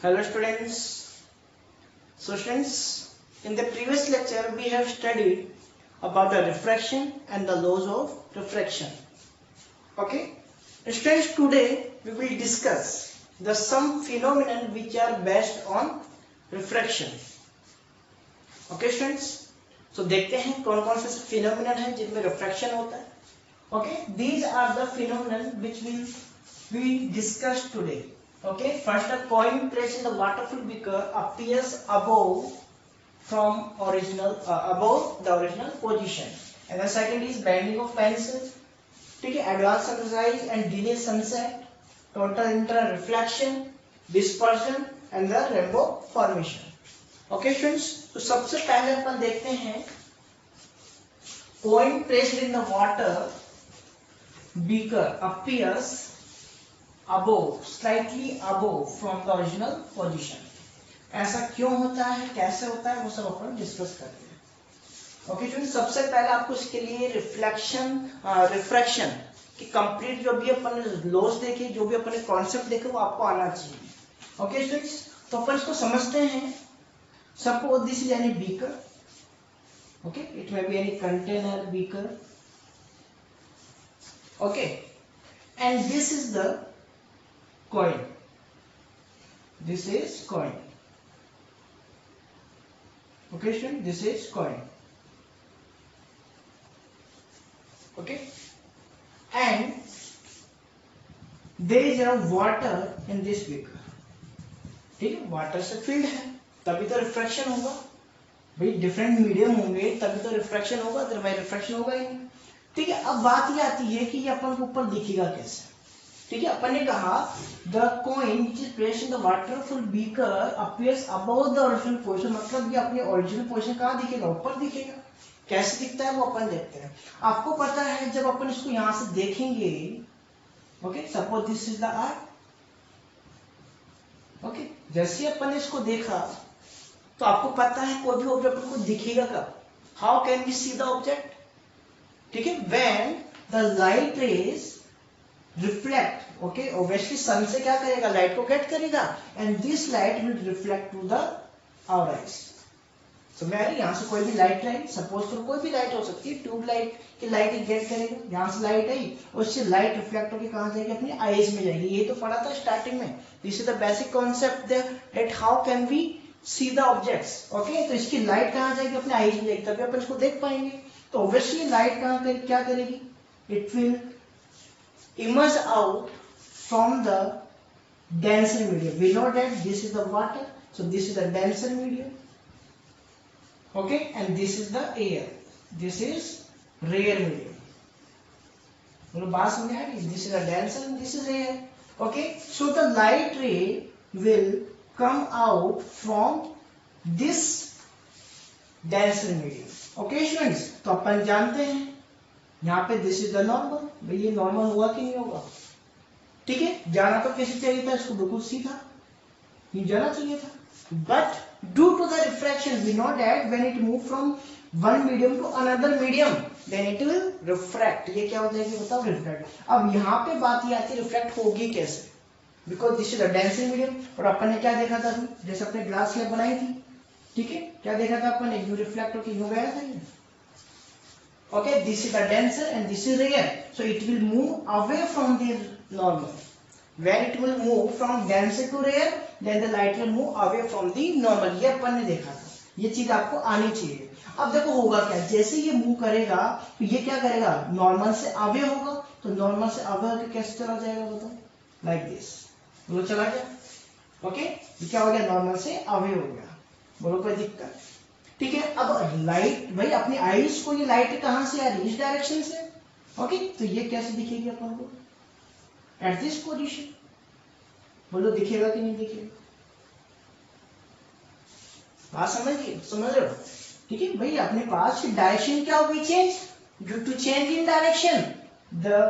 Hello students. So students, in the previous lecture we have studied about the refraction and the laws of refraction. Okay. Students, today we will discuss the some phenomena which are based on refraction. Okay students. So देखते हैं कौन कौन से phenomena हैं जिनमें refraction होता है. Okay. These are the phenomena which will we discuss today. Okay, first a coin placed in the waterful beaker appears above from original above the original position, and the second is bending of pencil. ठीक है, advanced sunrise and delay sunset, total inter reflection, dispersion and the rainbow formation. Okay students, तो सबसे पहले अपन देखते हैं coin placed in the water beaker appears above, slightly above from the original position. ऐसा क्यों होता है, कैसे होता है, वो सब अपन डिस्कस करते हैं. ओके स्टूडेंट, सबसे पहले आपको इसके लिए रिफ्रैक्शन की कंप्लीट जो भी अपन लॉस देखे, जो भी अपन कॉन्सेप्ट देखे, वो आपको आना चाहिए. ओके स्टूडेंट्स, तो अपन इसको समझते हैं. Suppose this is any beaker. Okay, it may be any container beaker. Okay, and this is the coin. This is coin. Okay student, this is coin. Okay, and there is a water in this beaker. ठीक है, water से field है तभी तो refraction होगा भाई. Different medium होंगे तभी तो रिफ्रैक्शन होगा, अदरवाइज रिफ्रैक्शन होगा ही नहीं. ठीक है, अब बात ये आती है कि ये अपन को ऊपर दिखेगा कैसे. ठीक है, अपन ने कहा the coin which is placed in the waterful beaker appears above the original position. मतलब ये अपने ओरिजिनल पोजीशन कहाँ दिखेगा, ऊपर दिखेगा. कैसे दिखता है वो अपन देखते हैं. आपको पता है जब अपन इसको यहां से देखेंगे, okay, suppose this is the art. Okay, जैसे अपन ने इसको देखा तो आपको पता है कोई भी ऑब्जेक्ट को दिखेगा कब, how can we see the object. ठीक है, when the light rays reflect. Okay, obviously sun से क्या करेगा, लाइट को गेट करेगा, and this light will reflect to the our eyes. So मैं यहां से कोई भी लाइट लाई, सपोज करो कोई भी लाइट हो सकती है, ट्यूब लाइट की लाइट गेट करेगा. यहां से लाइट आई, उससे लाइट रिफ्लेक्ट होकर कहां जाएगी, अपनी आईज में जाएगी. ये तो पढ़ा था स्टार्टिंग में. This is the basic concept that how can we see the objects. Okay, तो इसकी लाइट कहां जाएगी, अपने आईज में जाएगी, तभी अपन इसको देख पाएंगे. तो ऑब्वियसली लाइट कहां क्या करेगी, it will emerge out from the denser medium. We know that this is the water, so this is the denser medium. Okay, and this is the air. This is rare medium. बोलो बात समझ आ रही. This is the denser and this is air. Okay, so the light ray will come out from this denser medium. Okay students, तो अपन जानते हैं यहाँ पे दिस इज द नॉर्मल. भाई ये नॉर्मल हुआ कि नहीं होगा. ठीक है, जाना तो कैसे चाहिए था, इसको बिल्कुल सीधा ये जाना चाहिए था. But due to the refraction we know that when it move from one medium to another medium then it will refract. ये क्या होता है कि बताओ, रिफ्रैक्ट. अब यहाँ पे बात ये आती है रिफ्रैक्ट होगी कैसे, because this is the denser medium. और अपन ने क्या देखा था, जैसे अपने ग्लास स्लैब बनाई थी. ठीक है, क्या देखा था अपन ने, यू रिफ्लेक्ट होकर यू गया था ये. Okay, this is the denser and this is rare, so it will move away from the normal. When it will move from denser to rare, then the light will move away from the normal. ये अपन ने देखा था, ये चीज आपको आनी चाहिए. अब देखो होगा क्या, जैसे ये मूव करेगा तो ये क्या करेगा, नॉर्मल से अवे होगा. तो नॉर्मल से अवे होकर कैसे चला जाएगा बताओ, लाइक दिस. बोलो चला गया. ओके, ये क्या हो गया, नॉर्मल से अवे हो गया. बोलो कोई दिक्कत. ठीक है, अब लाइट भाई अपनी आईज को ये लाइट कहां से आ रही है, इस डायरेक्शन से. ओके, तो ये कैसे दिखेगी अपन को, एट दिस पोजीशन. बोलो दिखेगा कि नहीं दिखेगा, बात समझ रहे हो. ठीक है भाई, अपने पास की डायरेक्शन क्या होगी, change. Due to change in direction the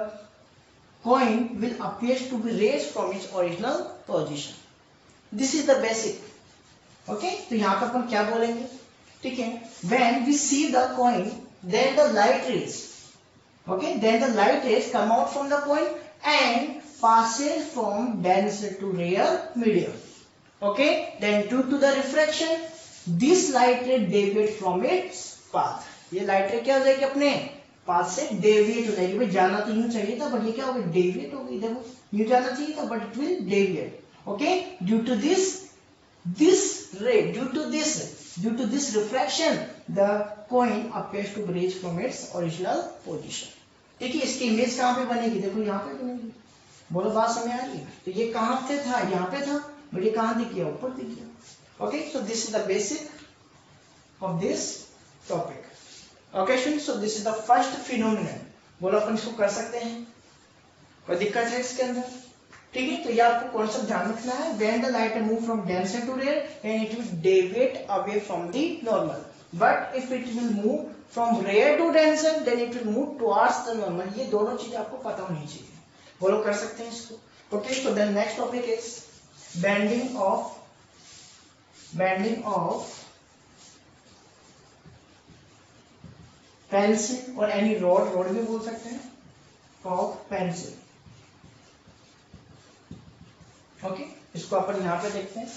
coin will appear to be raised from its original position. This is the basic. Okay, तो यहाँ पर अपन क्या बोलेंगे. ठीक है, when we see the coin, then the light rays, okay, then the light rays come out from the coin and passes from denser to rare medium. Okay, then due to the refraction this light ray deviate from its path. ये light रे क्या हो जाएगी, अपने path से deviate हो जाएगी। भाई जाना तो यूं चाहिए था बट ये क्या हो गया, डेविएट हो गई। देखो यूं जाना चाहिए था but it will deviate. Okay, due to this refraction the coin appears to breach from its original position। ठीक है, इसकी इमेज कहाँ पे बनेगी, देखो यहाँ पे बनेगी। बोलो बात समझ आ रही है। तो ये कहाँ पे था, यहाँ पे था, बट ये कहाँ दिख गया, ऊपर दिख गया। Okay, so this is the basic of this topic. Okay students, so this is the first phenomenon. बोलो अपन इसको कर सकते हैं, कोई दिक्कत है इसके अंदर? ठीक है, तो ये आपको कॉन्सेप्ट ध्यान रखना है। When the light move from denser to rare and it will deviate away from the normal, but if it will move from rare to denser then it will move towards the normal. ये दोनों चीजें आपको पता होनी चाहिए। बोलो कर सकते हैं इसको। Okay, so then next topic is bending of pencil और एनी रॉड भी बोल सकते हैं, ऑफ पेंसिल। ओके, इसको अपन यहां पे देखते हैं।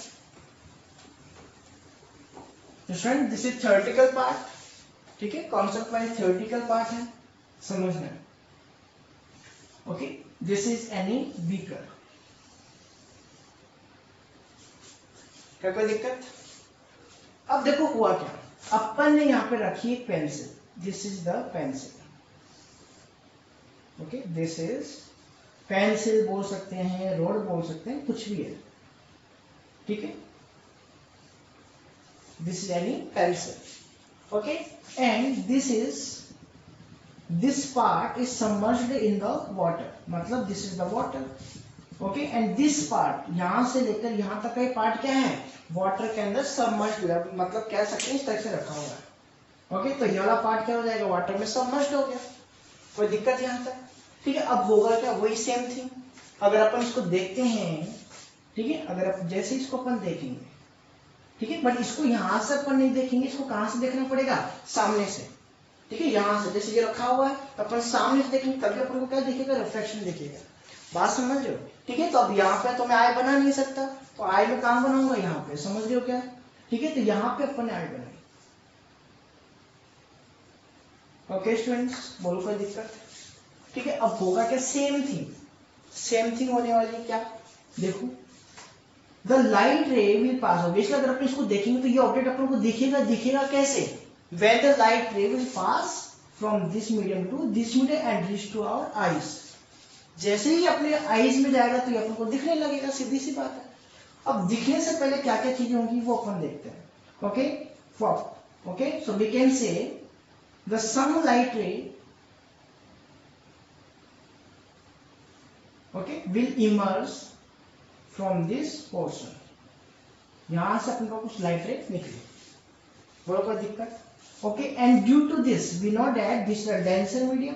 Student this is theoretical part. ठीक है, कॉन्सेप्ट वाइज थ्योरेटिकल पार्ट है, समझना। Okay, this is any beaker. क्या कोई दिक्कत? अब देखो हुआ क्या, अपन ने यहां पे रखी एक pencil, this is the pencil. Okay, this is pencil बोल सकते हैं, रॉड बोल सकते हैं, कुछ भी है। ठीक है, this is any pencil. Okay, and this part is submerged in the water, मतलब this is the water. Okay, and this part यहां से लेकर यहां तक का ये पार्ट क्या है, वाटर के अंदर सबमर्ज्ड, मतलब कह सकते हैं इस तरह से रखा हुआ है। ओके, तो ये वाला पार्ट क्या हो जाएगा, वाटर में सबमर्ज्ड हो गया। कोई दिक्कत यहां तक? ठीक है, अब होगा क्या, वही सेम थिंग। अगर अपन इसको देखते हैं, ठीक है, अगर अपन जैसे इसको अपन देखेंगे, ठीक है, बट इसको यहां से अपन नहीं देखेंगे, इसको कहां से देखना पड़ेगा, सामने से। ठीक है, यहां से जैसे ये रखा हुआ है तो अपन सामने से देखेंगे, तभी अपन को क्या दिखेगा, रिफ्लेक्शन दिखेगा। बात समझ रहे हो? ठीक है, तो अब यहाँ पे तो मैं आई बना नहीं सकता, तो आई में कहां बनाऊंगा, यहाँ पे। समझ रहे हो क्या? ठीक है, तो यहाँ पे अपन आई बनाएंगे। ओके स्टूडेंट्स, बोलो कोई दिक्कत? ठीक है, अब होगा क्या, सेम थिंग होने वाली है। क्या देखो, द लाइट रे विल पास हो, इसलिए अगर अपन इसको देखेंगे तो ये ऑब्जेक्ट अपन को दिखेगा कैसे, when the light ray will pass from this medium to this medium and reach to our eyes. जैसे ही अपने आईज में जाएगा तो ये अपन को दिखने लगेगा, सीधी सी बात है। अब दिखने से पहले क्या क्या चीजें होंगी वो अपन देखते हैं। Okay, so we can say the sunlight ray will emerge from this portion। यहां से अपन को कुछ लाइट रे निकले, बोलो कोई दिक्कत? Okay, and due to this we know that this is the denser medium.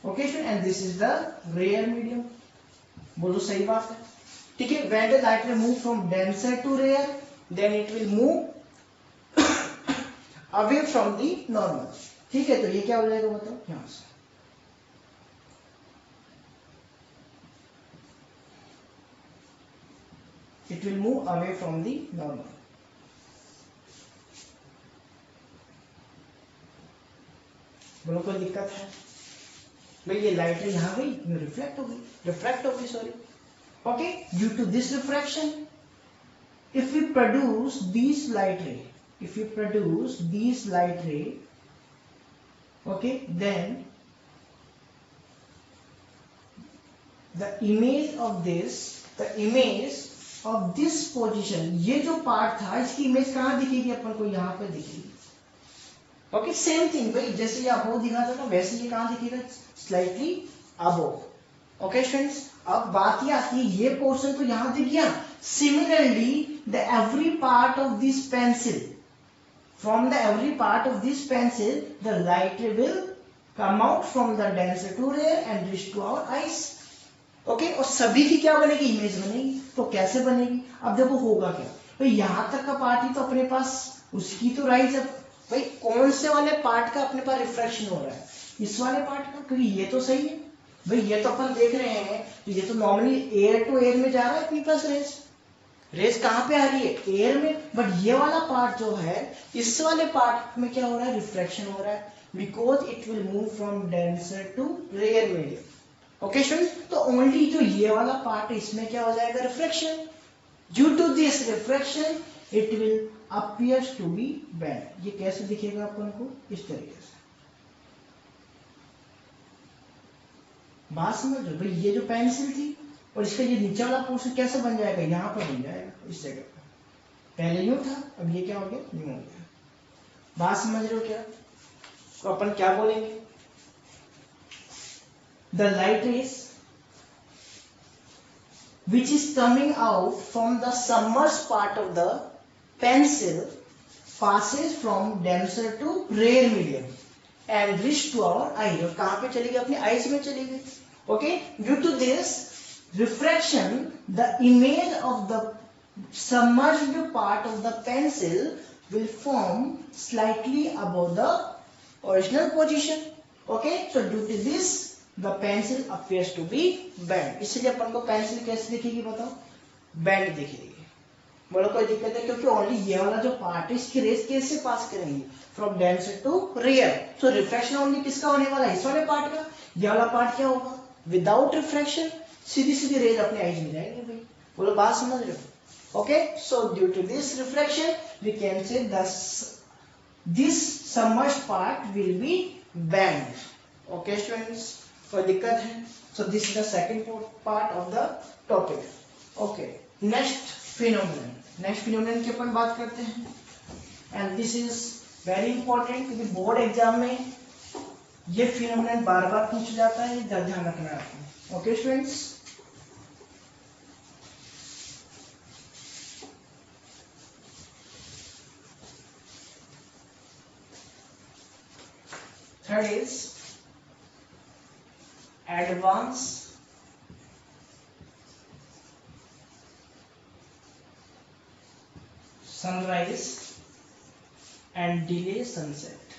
Okay, and this is the rare medium. बोलो सही बात है। ठीक है, when the light ray move from denser to rare then it will move away from the normal. ठीक है, तो ये क्या हो जाएगा बताओ, यहां से it will move away from the normal। बोलो कोई दिक्कत है? भाई ये लाइट रे यहाँ गई, रिफ्लेक्ट हो गई sorry. Okay, due to this refraction if we produce these light ray, okay, then the image of this position, ये जो पार्ट था इसकी इमेज कहाँ दिखेगी अपन को, यहाँ पे दिखेगी। ओके, सेम थिंग भाई, जैसे ये अबोव दिखा था ना वैसे ये कहाँ दिखेगा, स्लाइटली अबोव। ओके स्टूडेंट्स, अब बात ये आती है, ये पोर्शन तो यहाँ दिख गया। Similarly the every part of this pencil, from the every part of this pencil the light ray will come out from the denser to rare and reach to our eyes. Okay, और सभी की क्या बनेगी, image बनेगी। तो कैसे बनेगी, अब देखो होगा क्या, भाई यहां तक का पार्ट ही तो अपने पास, उसकी तो राइज है। भाई कौन से वाले पार्ट का अपने पास रिफ्रैक्शन हो रहा है, इस वाले पार्ट का, क्योंकि ये तो सही है। भाई ये तो अपन देख रहे हैं, ये तो नॉर्मली एयर टू एयर में जा रहा है अपनी पास रेस। रेस कहाँ पे आ रही है? एयर में। बट ये वाला पार्ट जो है, इस वाले पार्ट में क्या हो रहा है? रिफ्रैक्शन हो रहा है, because it will move from denser to rare medium. Okay students, तो ओनली जो ये वाला पार्ट है इसमें क्या हो जाएगा? Refraction. Due to this refraction it will appears to be bend. ये कैसे दिखेगा अपन को? इस तरीके से। बात समझ लो भाई, ये जो पेंसिल थी और इसका ये नीचे वाला पोर्शन कैसे बन जाएगा? यहाँ पर बन जाएगा इस जगह पर। पहले यूं था, अब ये क्या हो गया? यूं हो गया। बात समझ रहे हो क्या? तो अपन क्या बोलेंगे? The light rays which is coming out from the submerged part of the pencil passes from denser to rare medium and reach to our eye. और कहाँ पे चली गई? अपनी आईज में चली गई। Okay, due to this refraction, the image of the submerged part of the pencil will form slightly above the original position. Okay, so due to this the pencil appears to be bent. इसलिए अपन को pencil कैसे दिखेगी बताओ? Bend दिखेगी। बोलो कोई दिक्कत है? क्योंकि ओनली ये वाला जो पार्ट है इसकी रेस कैसे पास करेंगे? From denser to rare. So refraction only किसका होने वाला है? इस वाले पार्ट का। ये वाला पार्ट क्या होगा? विदाउट रिफ्रैक्शन सीधी सीधी रेज अपने आईज में जाएंगे भाई। बोलो बात समझ रहे हो? Okay, so due to this refraction we can say this submerged part will be bend. Okay students, कोई दिक्कत है? So this is the second part of the topic. Okay, next phenomenon. Next phenomenon की अपन बात करते हैं, and this is very important क्योंकि board exam में ये फिनोमेनन बार बार पूछा जाता है, ध्यान रखना है। Okay students, third is advance sunrise and delay sunset.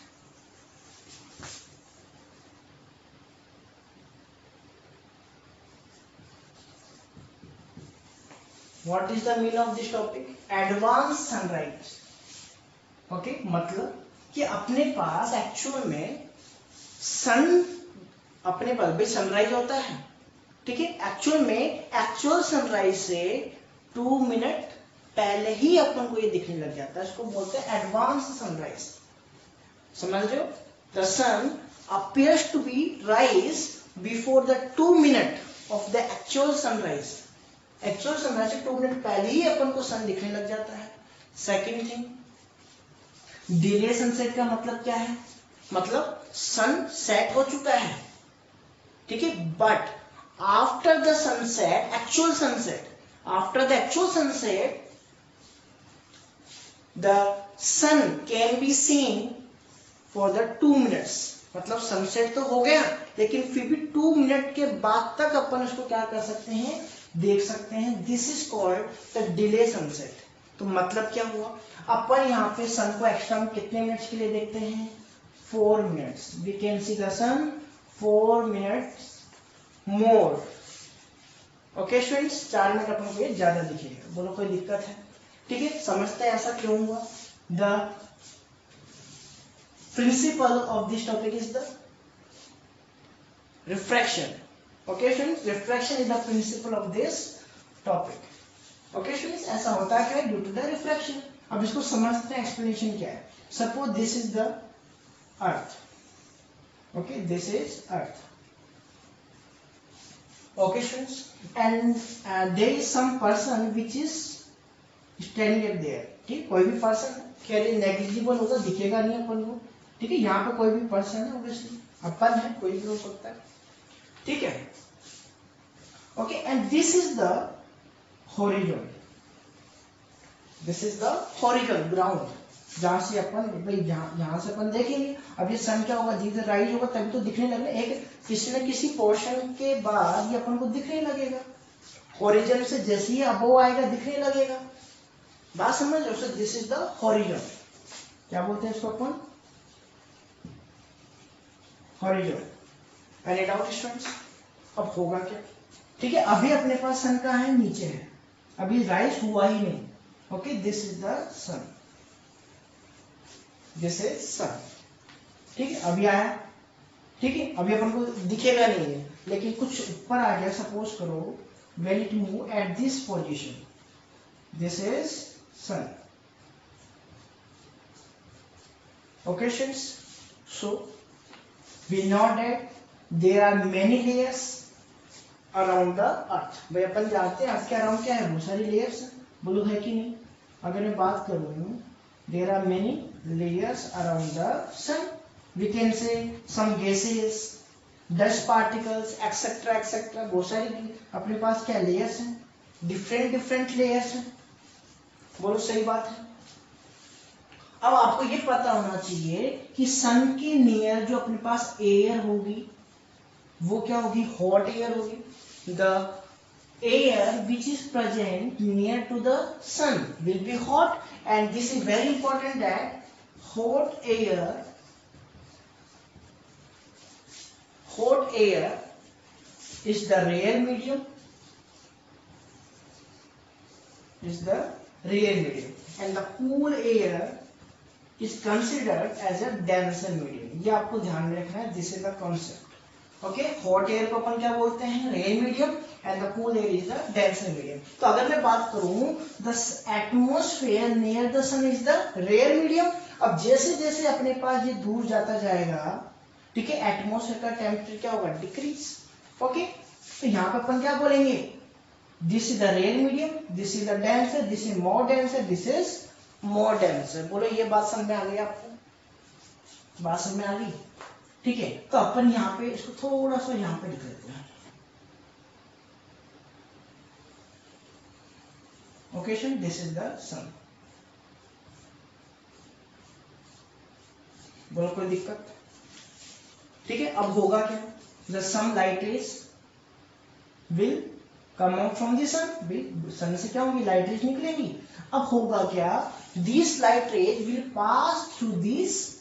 What is the meaning of this topic? Advance sunrise. Okay, मतलब कि अपने पास एक्चुअल में सन, अपने पास भाई सनराइज होता है, ठीक है? एक्चुअल में एक्चुअल सनराइज से 2 मिनट पहले ही अपन को ये दिखने लग जाता है, इसको बोलते हैं एडवांस सनराइज। समझ रहे हो? The sun appears to be rise before the 2 minute of the actual sunrise. Actual sunrise से 2 मिनट पहले ही अपन को सन दिखने लग जाता है। सेकेंड थिंग, डिले सनसेट का मतलब क्या है? मतलब सन सेट हो चुका है, ठीक है, but after the sunset, actual sunset, after the actual sunset the sun can be seen for the 2 minutes. मतलब सनसेट तो हो गया लेकिन फिर भी 2 मिनट के बाद तक अपन इसको क्या कर सकते हैं? देख सकते हैं। This is called the delay sunset. तो मतलब क्या हुआ? अपन यहाँ पे सन को एक्स्ट्रा में कितने मिनट्स के लिए देखते हैं? 4 minutes. We can see the sun 4 minutes more. Okay students, 4 minute अपन को ये ज्यादा दिखेगा। बोलो कोई दिक्कत है? ठीक है, समझते हैं ऐसा क्यों हुआ? The principle of this topic is the refraction. Okay students, refraction is the principle of this topic. Okay students, ऐसा होता है ड्यू टू द रिफ्रैक्शन। अब इसको समझते हैं, एक्सप्लेनेशन क्या है। Suppose this is the earth. Okay, this is earth. Okay students, and there is some person which is standing at there। ठीक, कोई भी पर्सन कैसे नेग्लिजिबल होगा, दिखेगा नहीं अपन को, ठीक है? यहाँ पे कोई भी पर्सन है, ऑब्वियसली अपन है, कोई भी हो सकता है, ठीक है? Okay, and this is the horizon. This is the horizon, ground, जहां से अपन भाई यहाँ से अपन देखेंगे। अब ये सन क्या होगा? धीरे राइज होगा तभी तो दिखने लगेगा। एक किसी न किसी पोर्शन के बाद ये अपन को दिखने लगेगा। हॉरिजॉन से जैसे ही अबोव आएगा दिखने लगेगा। बात समझ लो? This is the horizon. क्या बोलते हैं इसको अपन? हॉरिजॉन। Any doubt students? अब होगा क्या, ठीक है, अभी अपने पास सन कहाँ है, नीचे है, अभी राइज हुआ ही नहीं। Okay, this is the sun, this is sun, ठीक है, अभी आया, ठीक है, अभी अपन को दिखेगा नहीं है, लेकिन कुछ ऊपर आ गया, सपोज करो when it move at this position, this is sun. Okay students, so we know that there are many layers around the earth. भाई अपन जानते हैं अर्थ के अराउंड क्या है, बहुत सारी लेयर्स है, बोलो है कि नहीं। अगर मैं बात करूं there are many layers around the sun, we can say some gases, dust particles etcetera etcetera, बहुत सारी अपने पास क्या लेयर्स हैं, डिफरेंट डिफरेंट लेयर्स हैं, बोलो सही बात है। अब आपको ये पता होना चाहिए कि सन के नियर जो अपने पास एयर होगी वो क्या होगी, हॉट एयर होगी। The air which is present near to the sun will be hot, and this is very important that hot air is the rare medium, and the cool air is considered as a denser medium. ये आपको ध्यान में रखना है, this is the concept. Okay, hot air को अपन क्या बोलते हैं, rare medium, and the cool air is the denser medium. तो अगर मैं बात करूं the atmosphere near the sun is the rare medium. अब जैसे जैसे अपने पास ये दूर जाता जाएगा, ठीक है, एटमॉस्फेयर का टेम्परेचर क्या होगा, डिक्रीज। ओके, तो यहाँ पे अपन क्या बोलेंगे, this is the rare medium, this is the denser, this is more denser, this is more denser. बोलो ये बात समझ में आ गई आपको, बात समझ में आ गई, ठीक है। तो अपन यहाँ पे इसको थोड़ा सा यहाँ पे लिख लेते हैं। Okay, this is the sun. बोलो कोई दिक्कत, ठीक है। अब होगा क्या, the some light rays will come out from the sun, sun से क्या होगी, लाइट रेज निकलेंगी। अब होगा क्या, this light rays will pass through this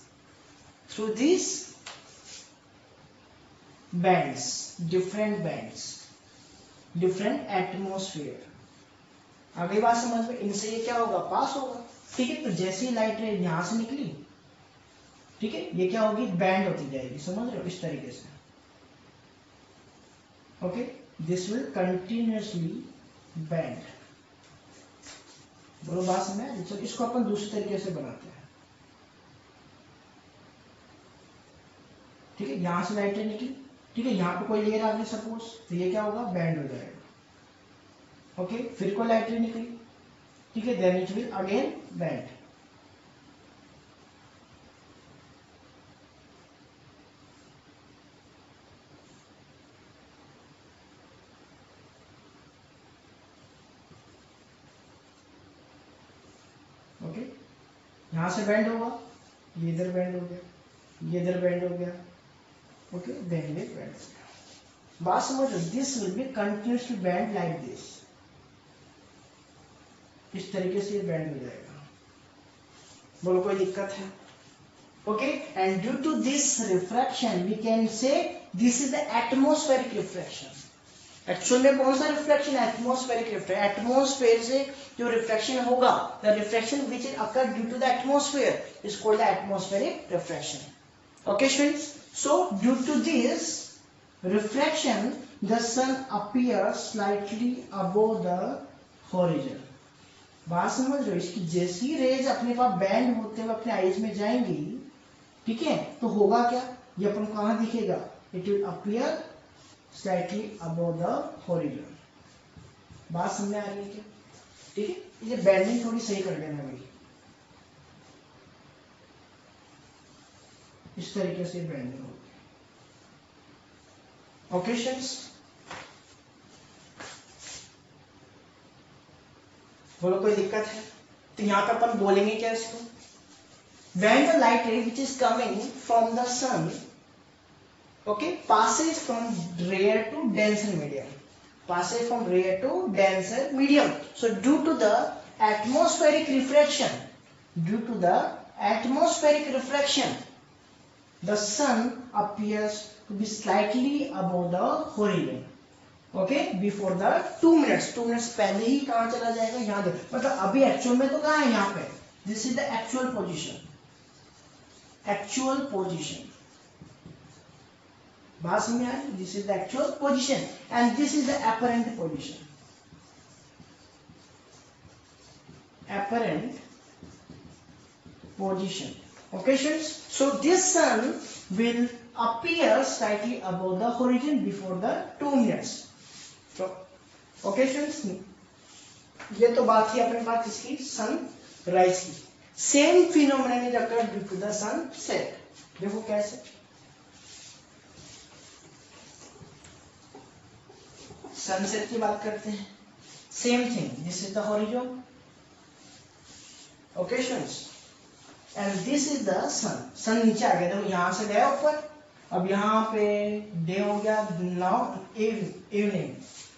bands, different atmosphere. अगली बात समझ में, इनसे ये क्या होगा, पास होगा, ठीक है। तो जैसे ही लाइट रेज यहां से निकली, ठीक है, ये क्या होगी, बैंड होती जाएगी, समझ रहे हो, इस तरीके से। Okay, this will continuously band. बोलो बात समझ, तो इसको अपन दूसरे तरीके से बनाते हैं, ठीक है। यहां से लाइट निकली, ठीक है, यहाँ पे कोई लेयर आ गई सपोज, तो ये क्या होगा, बैंड हो जाएगा। ओके, फिर कोई लाइट निकली, ठीक है, then it will again bend. Okay, यहां से बैंड होगा, ये इधर बैंड हो गया, ये इधर बैंड हो गया, ओके, देन ये बैंड हो गया। बात समझ, this will be continuously band like this, इस तरीके से ये बैंड हो जाएगा। बोलो कोई दिक्कत है, okay. And due to this refraction we can say this is the atmospheric refraction. Actual में कौन सा रिफ्लेक्शन, एटमॉस्फेरिक रिफ्लेक्शन। एटमॉस्फेयर से जो रिफ्लेक्शन होगा, the reflection which is occur due to the atmosphere is called the atmospheric reflection. Okay students, so due to this reflection the sun appears slightly above the horizon. बात समझ रहे हो, इसकी जैसी raise अपने पास बैंड होते हुए अपने आईज में जाएंगी, ठीक है, तो होगा क्या, ये अपन कहां दिखेगा, it will appear slightly above the horizon। बात समझ में आ रही है क्या, ठीक है। ये बैंडिंग थोड़ी सही कर देना भाई, इस तरीके से बैंडिंग होगी। ओके स्टूडेंट्स, बोलो कोई दिक्कत है। तो यहाँ पे अपन बोलेंगे क्या इसको, when the light ray which is coming from the sun, okay, passes from rare to denser medium, so due to the atmospheric refraction, the sun appears to be slightly above the horizon. Okay before the 2 minutes, 2 minutes पहले ही कहां चला जाएगा, यहां देखो, मतलब अभी actual में तो कहां है, यहां पे. This is the actual position, actual position. बात समझ में आई? This is the actual position and this is the apparent position. Apparent position. Okay, students. So this sun will appear slightly above the horizon before the 2 minutes. So, okay, students. ये तो बात थी अपने पास किसकी, सनराइज की. Same phenomenon is occurred due to the sunset. देखो कैसे. Sunset की बात करते हैं. Same thing. This is the horizon. Okay, students, and this is the sun. sun नीचे आ गया, देखो यहाँ से गया ऊपर, अब यहाँ पे डे हो गया, now evening.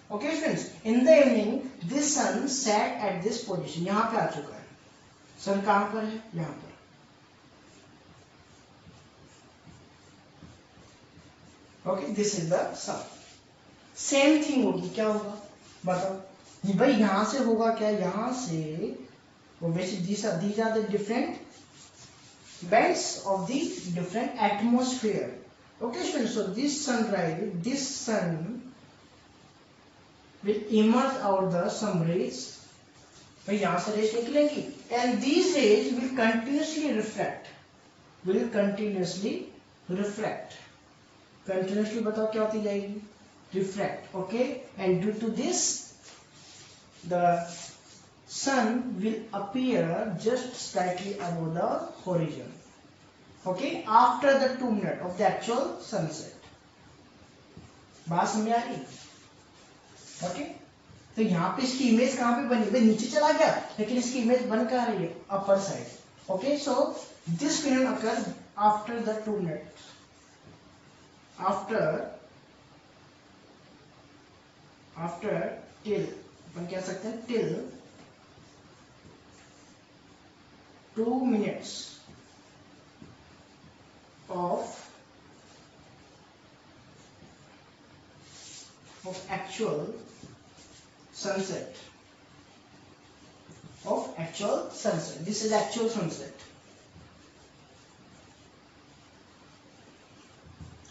Okay, students, in the evening this sun sat at this position. यहाँ पे आ चुका है. sun कहाँ पर है, यहाँ पर. Okay, this is the sun. Same thing होगी, क्या होगा बताओ भाई. यहाँ से होगा क्या, यहाँ से basically these are the different bands of the different atmosphere. Okay, students, so this sunrise, this sun will emerge out the some rays. भाई यहाँ से रेज निकलेंगी and these rays will continuously reflect, will continuously reflect. continuously बताओ क्या होती जाएगी, refract. Okay, and due to this the sun will appear just slightly above the horizon. Okay, after the 2 minutes of the actual sunset. बात समझ आ रही. Okay, तो यहाँ पे इसकी इमेज कहाँ पे बनी, भाई नीचे चला गया, लेकिन इसकी इमेज बन कहाँ रही है, upper side. Okay, so this phenomenon occurs after the 2 minutes. after till, अपन कह सकते हैं till 2 minutes of actual sunset. This is actual sunset.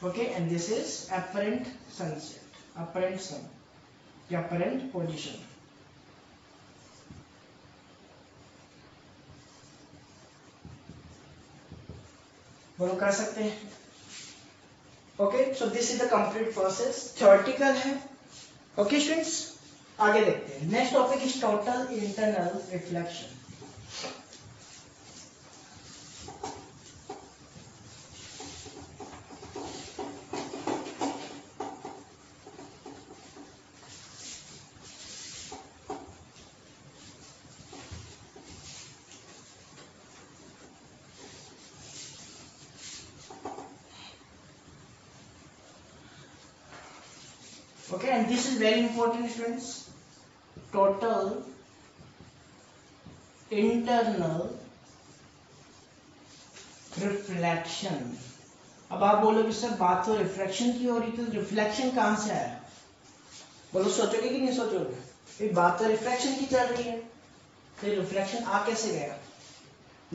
Okay, and this is apparent sunset, apparent sun, the apparent position. बोलो कर सकते हैं. Okay, so this is the complete process. Theoretical है. Okay students, आगे देखते हैं. Next topic is total internal reflection. Okay, and this is very important students. Total internal reflection. अब आप बोलोगे सर बात तो रिफ्लेक्शन की हो रही, तो रिफ्लेक्शन कहां से आया, बोलो सोचोगे कि नहीं सोचोगे. बात तो रिफ्लेक्शन की चल रही है, तो रिफ्लेक्शन आ कैसे गया,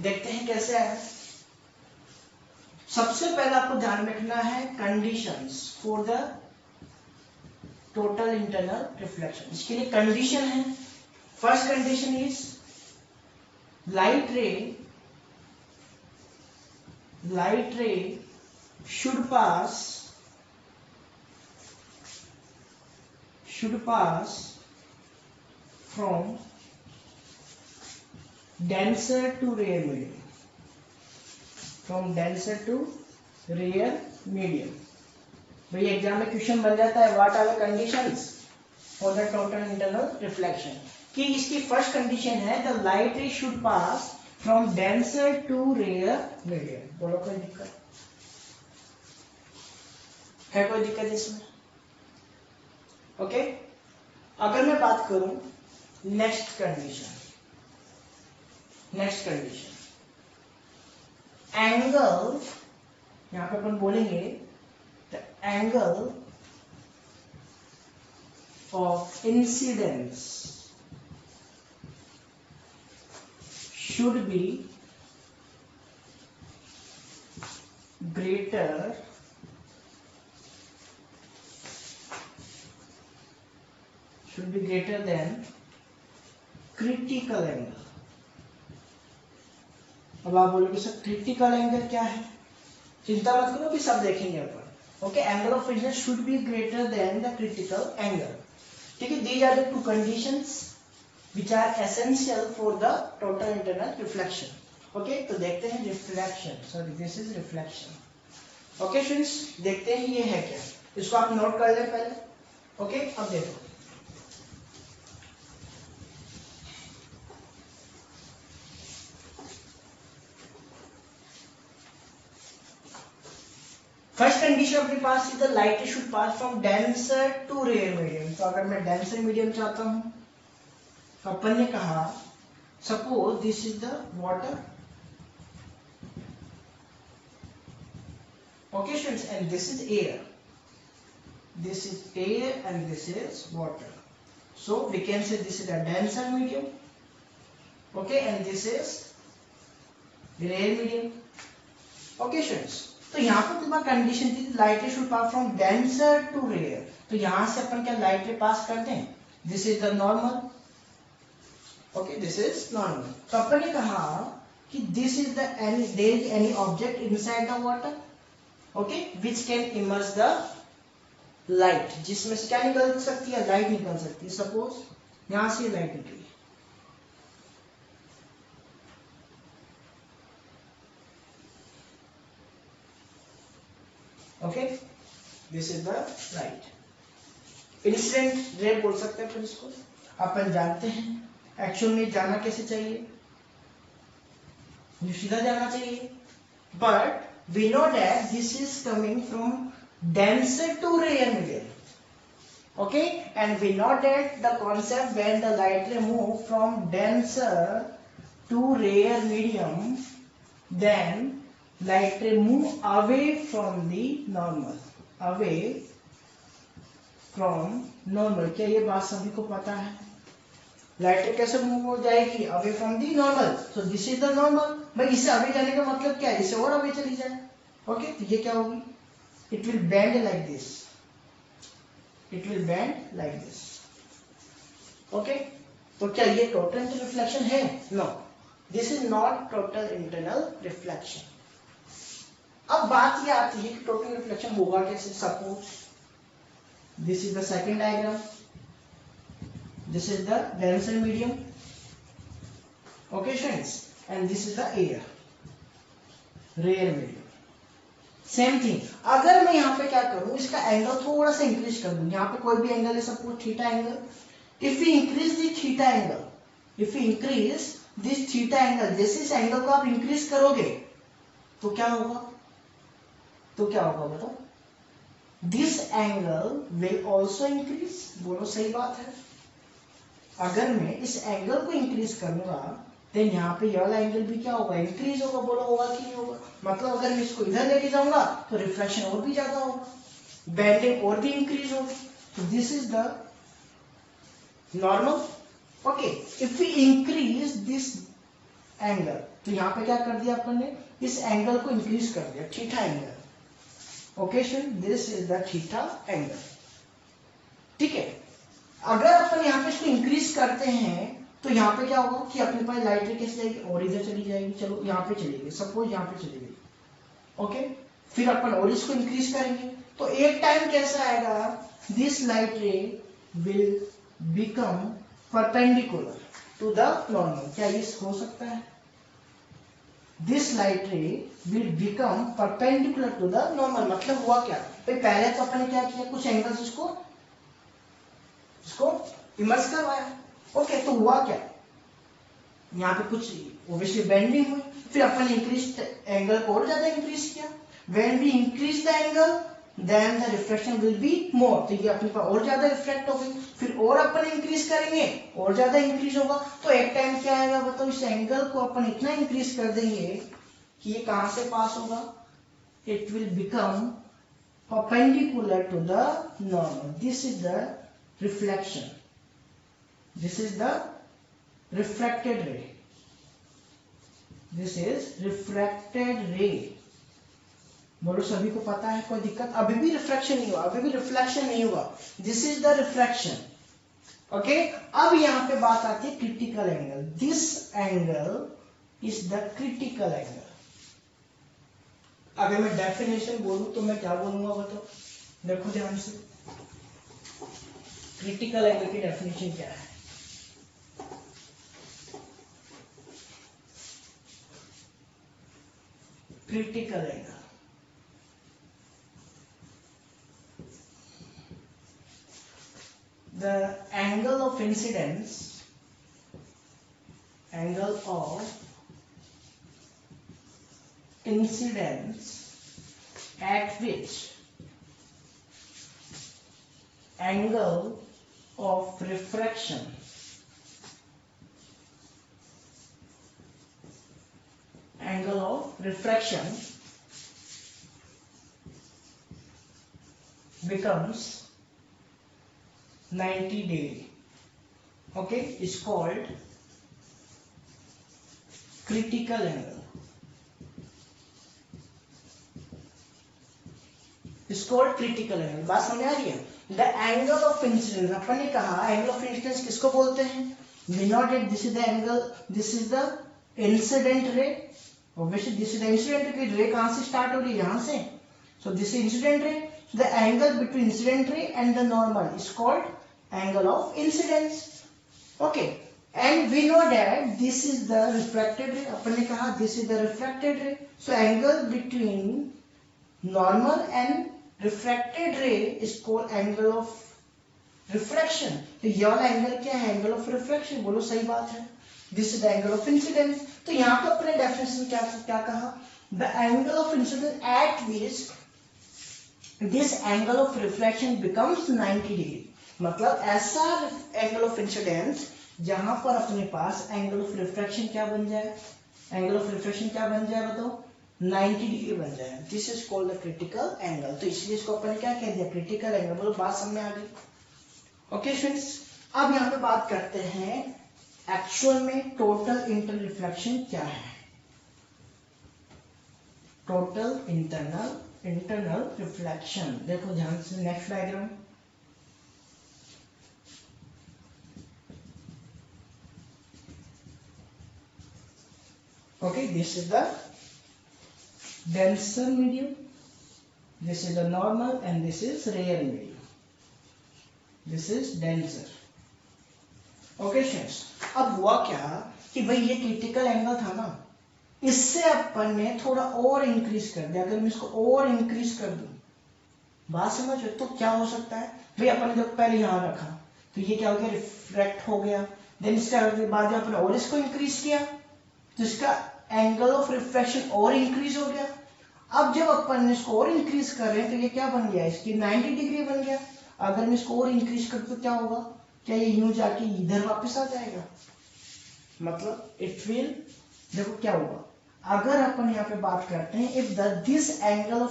देखते हैं कैसे आया. सबसे पहले आपको ध्यान रखना है conditions for the total internal reflection. इसके लिए कंडीशन है. फर्स्ट कंडीशन इज लाइट रे should pass from denser to rare medium, from denser to rare medium. भाई एग्जाम में क्वेश्चन बन जाता है, what are the conditions for the total internal reflection. कि इसकी फर्स्ट कंडीशन है the light ray should pass from denser to rare medium. बोलो कोई दिक्कत है, कोई दिक्कत इसमें. ओके, अगर मैं बात करूं नेक्स्ट कंडीशन, एंगल, यहां पे अपन बोलेंगे the angle of incidence should be greater than critical angle. अब आप बोलोगे सर क्रिटिकल एंगल क्या है? चिंता मत करो, भी सब देखेंगे अपन. Okay, angle of incidence should be greater than the critical angle. ठीक है, these are the two conditions which are essential for the total internal reflection. Okay, तो देखते हैं reflection. Sorry, this is reflection. Okay friends, देखते हैं ये है क्या. इसको आप नोट कर लें पहले. ओके, अब देखो. फर्स्ट कंडीशन अपने पास is the light should pass from denser to rare medium. तो अगर मैं डेंसर मीडियम चाहता हूं तो अपन ने कहा suppose this is the water. Okay students, and this is air. This is air and this is water. So we can say this is a denser medium. Okay, and this is rare medium. Okay students, तो यहाँ पर तुम्हारा condition थी light ray should pass from denser to rare. तो यहाँ से अपन क्या light रे पास करते हैं. This is the normal. Okay, this is normal. तो अपन ने कहा कि this is the any object inside the water. Okay, which can emerge the light. जिसमें से क्या निकल सकती है? लाइट निकल सकती है. सपोज यहां से लाइट निकली. Okay, this is the light. Incident ray बोल सकते हैं फिर इसको. अपन जानते हैं एक्चुअल में जाना कैसे चाहिए, सीधा जाना चाहिए. But we know that this is coming from denser to rare medium. Okay, and we know that the concept when the light ray move from denser to rare medium, then light ray move away from the normal. Away from normal. क्या ये बात सभी को पता है? Light रे कैसे move हो जाएगी? Away from the normal. So this is the normal. भाई इससे अवे जाने का मतलब क्या है? इससे और अवे चली जाए. ओके, तो ये क्या होगी? It will bend like this. It will bend like this. Okay? तो क्या ये total internal reflection है? No. This is not total internal reflection. अब बात ये आती है कि total reflection होगा कैसे. Suppose this is the second diagram. This is the denser medium. Okay, friends? And this is the air. Rare medium. Same thing. अगर मैं यहाँ पे क्या करूं, इसका एंगल थोड़ा सा इंक्रीज कर दूं. यहाँ पे कोई भी एंगल है, suppose theta angle. If you increase this theta angle, if you increase this theta angle, जैसे इस एंगल को आप इंक्रीज करोगे तो क्या होगा? तो क्या होगा बताओ? This angle will also increase. बोलो सही बात है. अगर मैं इस एंगल को इंक्रीज करूंगा देन यहाँ पे ये वाला एंगल भी क्या होगा? इंक्रीज होगा. बोलो होगा कि नहीं होगा? मतलब अगर मैं इसको इधर लेके जाऊंगा तो रिफ्लेक्शन और भी ज्यादा होगा, बेंडिंग और भी इंक्रीज होगी. तो this is the normal. Okay, if we increase this angle, तो यहाँ पे क्या कर दिया अपन ने? इस एंगल को इंक्रीज कर दिया, theta angle. Okay, this is the theta angle. ठीक है. अगर अपन यहाँ पे इसको इंक्रीज करते हैं तो यहाँ पे क्या होगा कि अपने पास लाइट रे कैसे जाएगी? और इधर चली जाएगी. चलो यहाँ पे चली गई, सपोज यहाँ पे चली गई. ओके, फिर अपन और इसको इंक्रीज करेंगे तो एक टाइम कैसा आएगा? This light ray will become perpendicular to the normal. क्या ये हो सकता है? This light ray will become perpendicular to the normal. मतलब हुआ क्या? भाई पहले तो अपन ने क्या किया? कुछ एंगल्स इसको इमर्ज करवाया. ओके, तो हुआ क्या? यहाँ पे कुछ ओब्वियसली बेंडिंग हुई. फिर अपन ने इंक्रीज एंगल को और ज्यादा इंक्रीज किया. When we increase the angle then the reflection will be more. तो ये अपने पास और ज्यादा रिफ्लेक्ट हो गई. फिर और अपन इंक्रीज करेंगे, और ज्यादा इंक्रीज होगा. तो एक टाइम क्या आएगा बताओ? इस एंगल को अपन इतना इंक्रीज कर देंगे कि ये कहां से पास होगा? It will become perpendicular to the normal. This is the reflection. This is the refracted ray. This is refracted ray. बोलो सभी को पता है, कोई दिक्कत? अभी भी रिफ्रैक्शन नहीं हुआ, अभी भी रिफ्लेक्शन नहीं हुआ. This is the refraction. Okay, अब यहां पे बात आती है critical angle. This angle is the critical angle. अगर मैं डेफिनेशन बोलूं तो मैं क्या बोलूंगा बताओ, देखो ध्यान से. क्रिटिकल एंगल की डेफिनेशन क्या है? Critical angle, the angle of incidence, angle of incidence at which angle of refraction becomes 90 degree. Okay, is called critical angle. Is called critical angle. बात समझ आ रही है? The angle of incidence, अपन ने कहा angle of incidence किसको बोलते हैं? We know that this is the angle, this is the incident ray. Obviously this is the incident ray. ray कहाँ से start हो रही है? यहाँ से. So this is incident ray. So the angle between incident ray and the normal is called angle of incidence. Okay, and we know that this is the refracted ray. अपन ने कहा this is the refracted ray. So angle between normal and refracted ray is called angle of refraction. तो ये वाला angle क्या है? Angle of refraction. बोलो सही बात है. This is the angle of incidence. तो यहाँ पे अपने डेफिनेशन क्या कहा? The angle of incidence at which this angle of refraction becomes 90 degree. मतलब ऐसा एंगल ऑफ इंसिडेंस जहां पर अपने पास एंगल ऑफ रिफ्रैक्शन क्या बन जाए? एंगल ऑफ रिफ्रैक्शन क्या बन जाए बताओ? 90 डिग्री बन जाए. This is called the critical angle. तो इसलिए इसको अपन ने क्या कह दिया? Critical angle. बोलो बात समझ में आ गई? ओके स्टूडेंट्स, अब यहाँ पे बात करते हैं एक्चुअल में टोटल इंटर रिफ्लेक्शन क्या है. Total internal reflection. देखो ध्यान से next diagram. Okay, this is the denser medium, this is the normal, and this is rare medium. This is denser. Okay friends, अब हुआ क्या कि भाई ये क्रिटिकल एंगल था ना, इससे अपन ने थोड़ा और इंक्रीज कर दिया. अगर मैं इसको और इंक्रीज कर दूं, बात समझ रहे? तो क्या हो सकता है भाई? अपन ने जब पहले यहां रखा तो ये क्या हो गया? रिफ्रैक्ट हो गया. देन इसके बाद जब अपन और इसको इंक्रीज किया तो इसका एंगल ऑफ रिफ्रैक्शन और इंक्रीज हो गया. अब जब अपन इसको और इंक्रीज कर रहे हैं तो ये क्या बन गया? इसकी 90 डिग्री बन गया. अगर मैं इसको और इंक्रीज कर तो क्या होगा? क्या ये यूं जाके इधर वापस आ जाएगा? मतलब इट विल, देखो क्या होगा. अगर अपन यहाँ पे बात करते हैं if this angle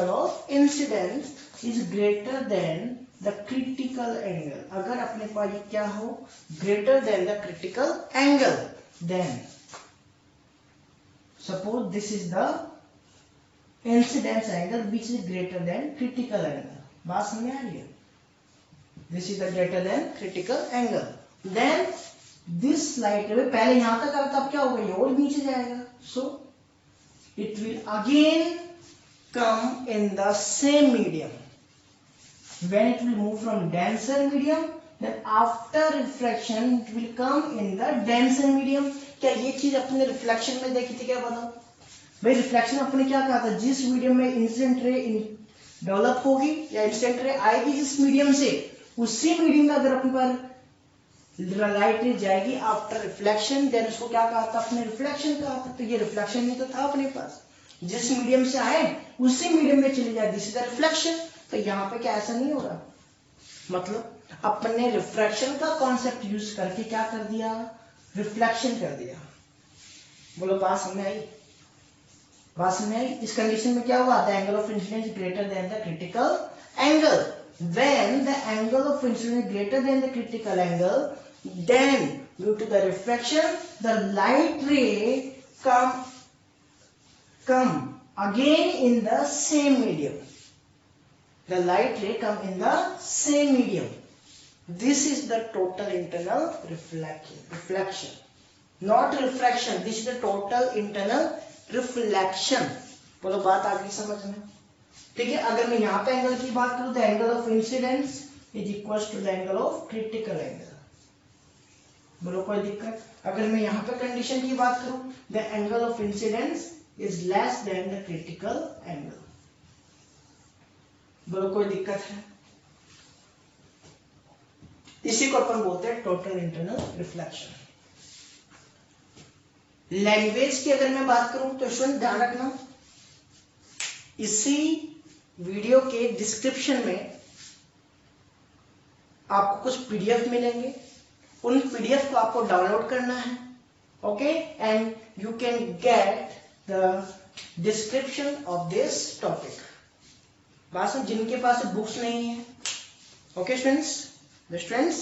of incidence is greater than the critical angle. अगर अपने पास ये क्या हो? Greater than the critical angle, then suppose this is the incidence angle which is greater than critical angle. बात समझ आ रही है? This is the greater than critical angle. Then this light ray पहले यहां तक आता, अब क्या होगा? ये और नीचे जाएगा. So it will again come in the same medium. When it will move from denser medium, then after refraction it will come in the denser medium. क्या ये चीज अपने रिफ्लेक्शन में देखी थी? क्या बताओ भाई? रिफ्लेक्शन अपने क्या कहा था? जिस मीडियम में इंसिडेंट रे डेवलप होगी या इंसिडेंट रे आएगी जिस मीडियम से, उसी मीडियम में अगर अपने पर लाइट रे जाएगी आफ्टर रिफ्लेक्शन, देन उसको क्या कहा था? अपने रिफ्लेक्शन कहा था. तो ये रिफ्लेक्शन नहीं तो था अपने पास. जिस मीडियम से आए उसी मीडियम में चली जाए, दिस इज द रिफ्लेक्शन. तो यहाँ पे क्या ऐसा नहीं हो रहा? मतलब अपने रिफ्रैक्शन का कॉन्सेप्ट यूज करके क्या कर दिया? रिफ्लेक्शन कर दिया. बोलो बात समझ आई? बात समझ आई? इस कंडीशन में क्या हुआ? The angle of incidence greater than the critical angle. When the angle of incidence is greater than the critical angle, then due to the refraction, the light ray come again in the same medium. The light ray come in the same medium. This is the total internal reflection, not refraction. This is the total internal reflection. बोलो बात आ गई समझ में? ठीक है. अगर मैं यहाँ पे एंगल की बात करूं, the angle of incidence is equal to the angle of critical angle. बोलो कोई दिक्कत? अगर मैं यहाँ पे कंडीशन की बात करूं, the angle of incidence is less than the critical angle. बोलो कोई दिक्कत है? इसी को अपन बोलते हैं टोटल इंटरनल रिफ्लेक्शन. लैंग्वेज की अगर मैं बात करूं तो स्टूडेंट ध्यान रखना, इसी वीडियो के डिस्क्रिप्शन में आपको कुछ पीडीएफ मिलेंगे. उन पीडीएफ को आपको डाउनलोड करना है. Okay, and you can get the description of this topic. बात समझ? जिनके पास बुक्स नहीं है, okay students, the students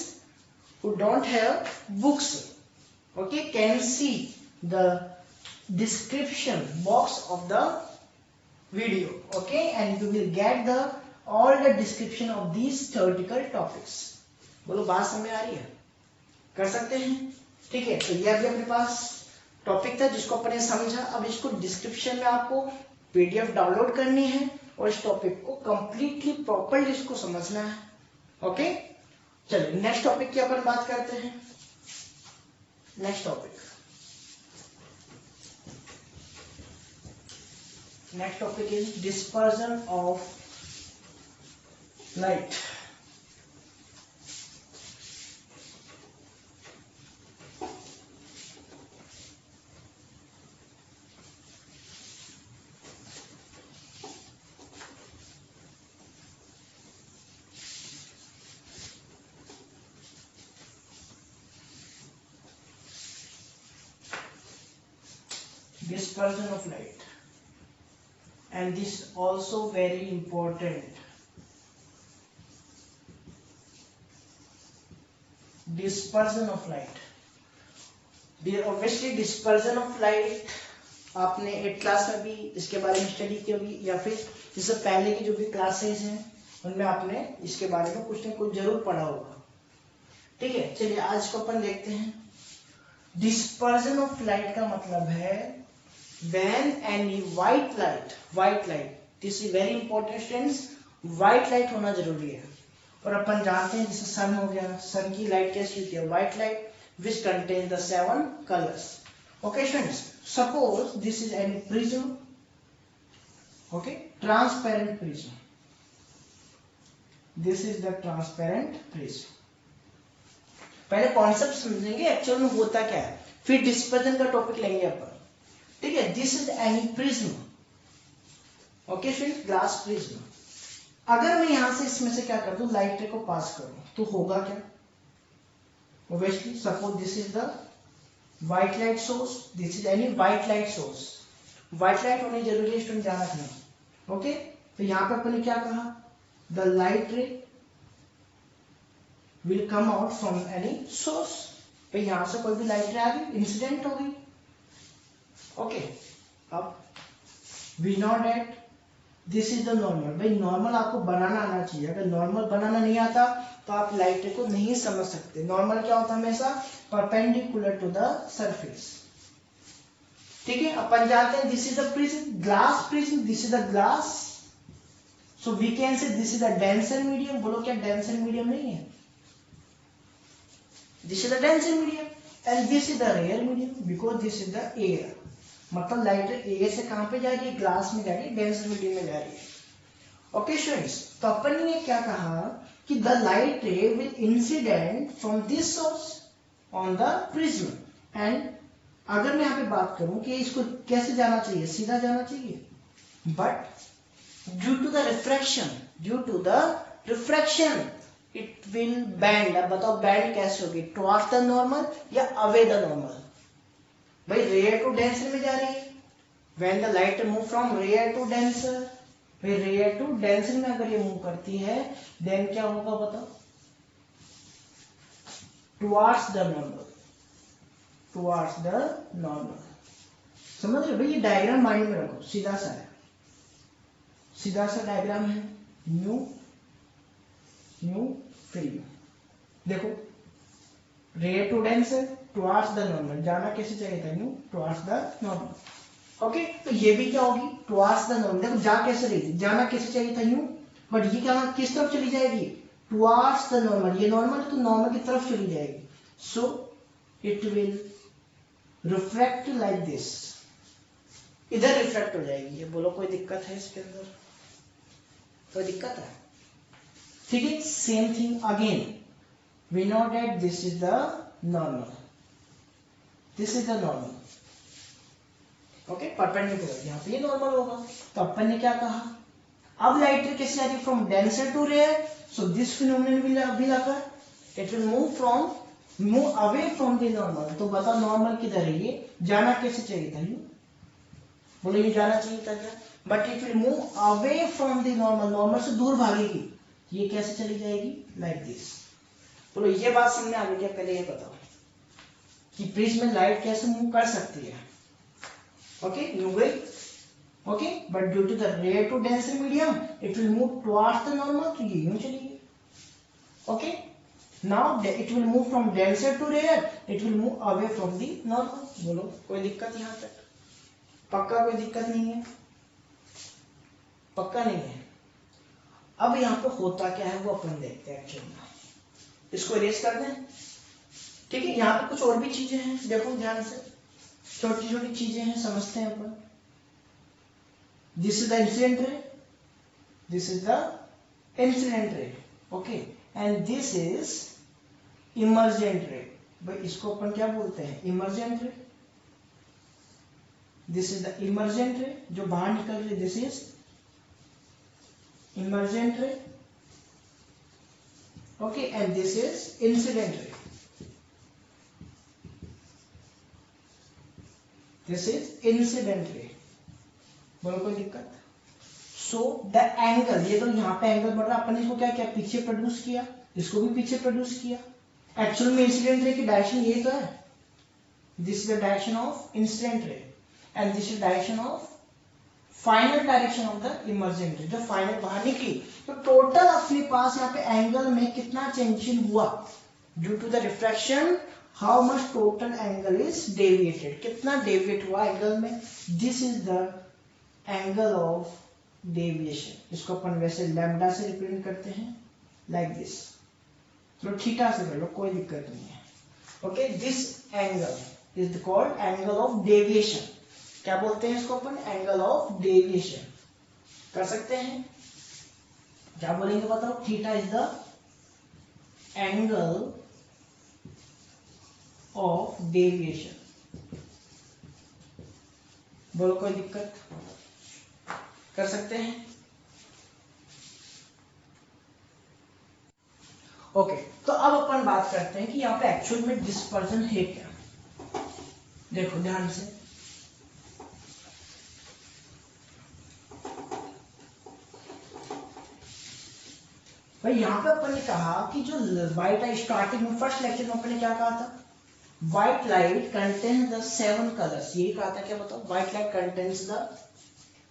who don't have books, okay, can see the description box of the video, okay, and you will get the all the description of these theoretical topics. बोलो बात समझ आ रही है? कर सकते हैं? ठीक है. तो ये अभी अपने पास टॉपिक था जिसको अपने समझा. अब इसको डिस्क्रिप्शन में आपको पीडीएफ डाउनलोड करनी है और इस टॉपिक को कंप्लीटली प्रॉपर्ली इसको समझना है. ओके, चलिए नेक्स्ट टॉपिक की अपन बात करते हैं. Next topic, next topic is dispersion of light. Dispersion of light. And this also very important. Dispersion of light. Obviously dispersion of light आपने 8th क्लास में भी इसके बारे में स्टडी की होगी, या फिर इससे पहले की जो भी क्लासेस हैं उनमें आपने इसके बारे में कुछ न कुछ जरूर पढ़ा होगा. ठीक है. चलिए आज को अपन देखते हैं. डिस्पर्जन ऑफ लाइट का मतलब है when any white light, this is very important students, white light होना जरूरी है. और अपन जानते हैं जैसे सन हो गया, सन की लाइट कैसी होती है? white light which contains the 7 colors. Okay students, suppose this is any prism, okay, transparent prism. This is the transparent prism. पहले कॉन्सेप्ट समझेंगे एक्चुअल में होता क्या है, फिर डिस्पर्जन का टॉपिक लेंगे अपन. ठीक है. This is any prism. Okay friends, glass prism. अगर मैं यहां से इसमें से क्या कर दूं, लाइट रे को पास करूं, तो होगा क्या? Obviously suppose this is the white light source, this is any white light source. White light होनी जरूरी है स्टूडेंट, ध्यान रखना. ओके, तो यहां पे अपन ने क्या कहा? The light ray will come out from any source. तो यहां से कोई भी लाइट रे आ गई, इंसिडेंट हो गई. ओके, अब we know that this is the normal. भाई नॉर्मल आपको बनाना आना चाहिए. अगर नॉर्मल बनाना नहीं आता तो आप लाइट रे को नहीं समझ सकते. नॉर्मल क्या होता है? हमेशा परपेंडिकुलर टू द सरफेस. ठीक है. अपन जानते हैं this is the prism, glass prism, this is the glass. So we can say this is the denser medium. बोलो क्या डेंसर मीडियम नहीं है? This is the denser medium and this is the rare medium because this is the air. मतलब light air से कहां पे जा रही है? ग्लास में जा रही है, डेंसर मीडियम में जा रही है. ओके स्टूडेंट्स, तो अपन ने क्या कहा कि the light ray will incident from this source on the prism. And अगर मैं यहाँ पे बात करूं कि इसको कैसे जाना चाहिए, सीधा जाना चाहिए, but due to the refraction it will bend. अब बताओ बैंड कैसे होगी? टुवर्ड्स द नॉर्मल या अवे द नॉर्मल? भाई रेयर टू डेंसर में जा रही है, when the light move from rare to denser, फिर रेयर टू डेंसर में अगर ये मूव करती है देन क्या होगा बताओ, towards the normal, towards the normal. समझ रहे भाई, ये डायग्राम माइंड में रखो, सीधा सा है, सीधा सा डायग्राम है, न्यू न्यू फिर देखो, rare to denser towards the normal, जाना कैसे चाहिए था, new towards the normal. Okay, तो ये भी क्या होगी, टुवार्ड्स द नॉर्मल। देखो जा कैसे रही थी, जाना कैसे चाहिए था, न्यू, बट ये क्या किस तरफ चली जाएगी, टुवार्ड्स द नॉर्मल। ये नॉर्मल है तो नॉर्मल की तरफ चली जाएगी, so it will reflect like this, इधर रिफ्लेक्ट हो जाएगी। ये बोलो कोई दिक्कत है इसके अंदर, कोई दिक्कत है, ठीक है। Same thing again, we know that this is the normal, this is the normal, okay, perpendicular, यहाँ पे ये नॉर्मल होगा। तो अपन ने क्या कहा, अब लाइट रे कैसे आ रही, from denser to rare, so this phenomenon will occur, it will move away from the normal. तो बताओ नॉर्मल किधर है, ये जाना कैसे चाहिए था, ये बोलो ये जाना चाहिए था क्या, but it will move away from the normal, normal से दूर भागेगी, ये कैसे चली जाएगी, लाइक दिस। बोलो ये बात समझ में आ गई क्या, पहले ये बताओ कि प्रिज्म में लाइट कैसे मूव कर सकती है, okay, new way, okay, but due to the rare to denser medium it will move towards the normal, तो ये यूं चलेगी, okay. Now it will move from denser to rare, it will move away from the normal. बोलो कोई दिक्कत यहाँ तक, पक्का कोई दिक्कत नहीं है, पक्का नहीं है। अब यहाँ पे होता क्या है वो अपन देखते हैं एक्चुअली में, इसको इरेज कर दें, ठीक है। यहाँ पे कुछ और भी चीजें हैं, देखो ध्यान से, छोटी छोटी चीजें हैं, समझते हैं अपन। This is the incident ray, this is the incident ray, okay, and this is emergent ray. भाई इसको अपन क्या बोलते हैं, इमर्जेंट रे, दिस इज द इमर्जेंट रे, जो बाहर निकल रही, दिस इज इमर्जेंट रे, okay, and this is incident ray, this is incident ray। बोलो कोई दिक्कत, सो द एंगल, ये तो यहाँ पे एंगल बढ़ रहा, अपन ने इसको क्या किया, पीछे प्रोड्यूस किया, इसको भी पीछे प्रोड्यूस किया। एक्चुअल में इंसिडेंट रे की डायरेक्शन ये तो है, this is the direction of incident ray and this is direction of final direction of the emergent रे, जो फाइनल बाहर निकली। तो टोटल अपने पास यहाँ पे एंगल में कितना चेंजिंग हुआ due to the refraction, how much total angle is deviated, कितना डेविएट हुआ एंगल में, this is the angle of deviation. इसको अपन वैसे लैम्डा से रिप्रेजेंट करते हैं, लाइक दिस, चलो थीटा से कर लो, कोई दिक्कत नहीं है, okay. This angle is called angle of deviation, क्या बोलते हैं इसको अपन, एंगल ऑफ डेविएशन कर सकते हैं। क्या बोलेंगे बताओ, theta is the angle of deviation. बोलो कोई दिक्कत, कर सकते हैं, ओके। तो अब अपन बात करते हैं कि यहाँ पे एक्चुअल में डिस्पर्जन है क्या। देखो ध्यान से, भाई यहाँ पे अपन ने कहा कि जो व्हाइट लाइट, स्टार्टिंग में फर्स्ट लेक्चर में अपन ने क्या कहा था, white light contains the 7 colours, ये कहा था, क्या बताओ, white light contains the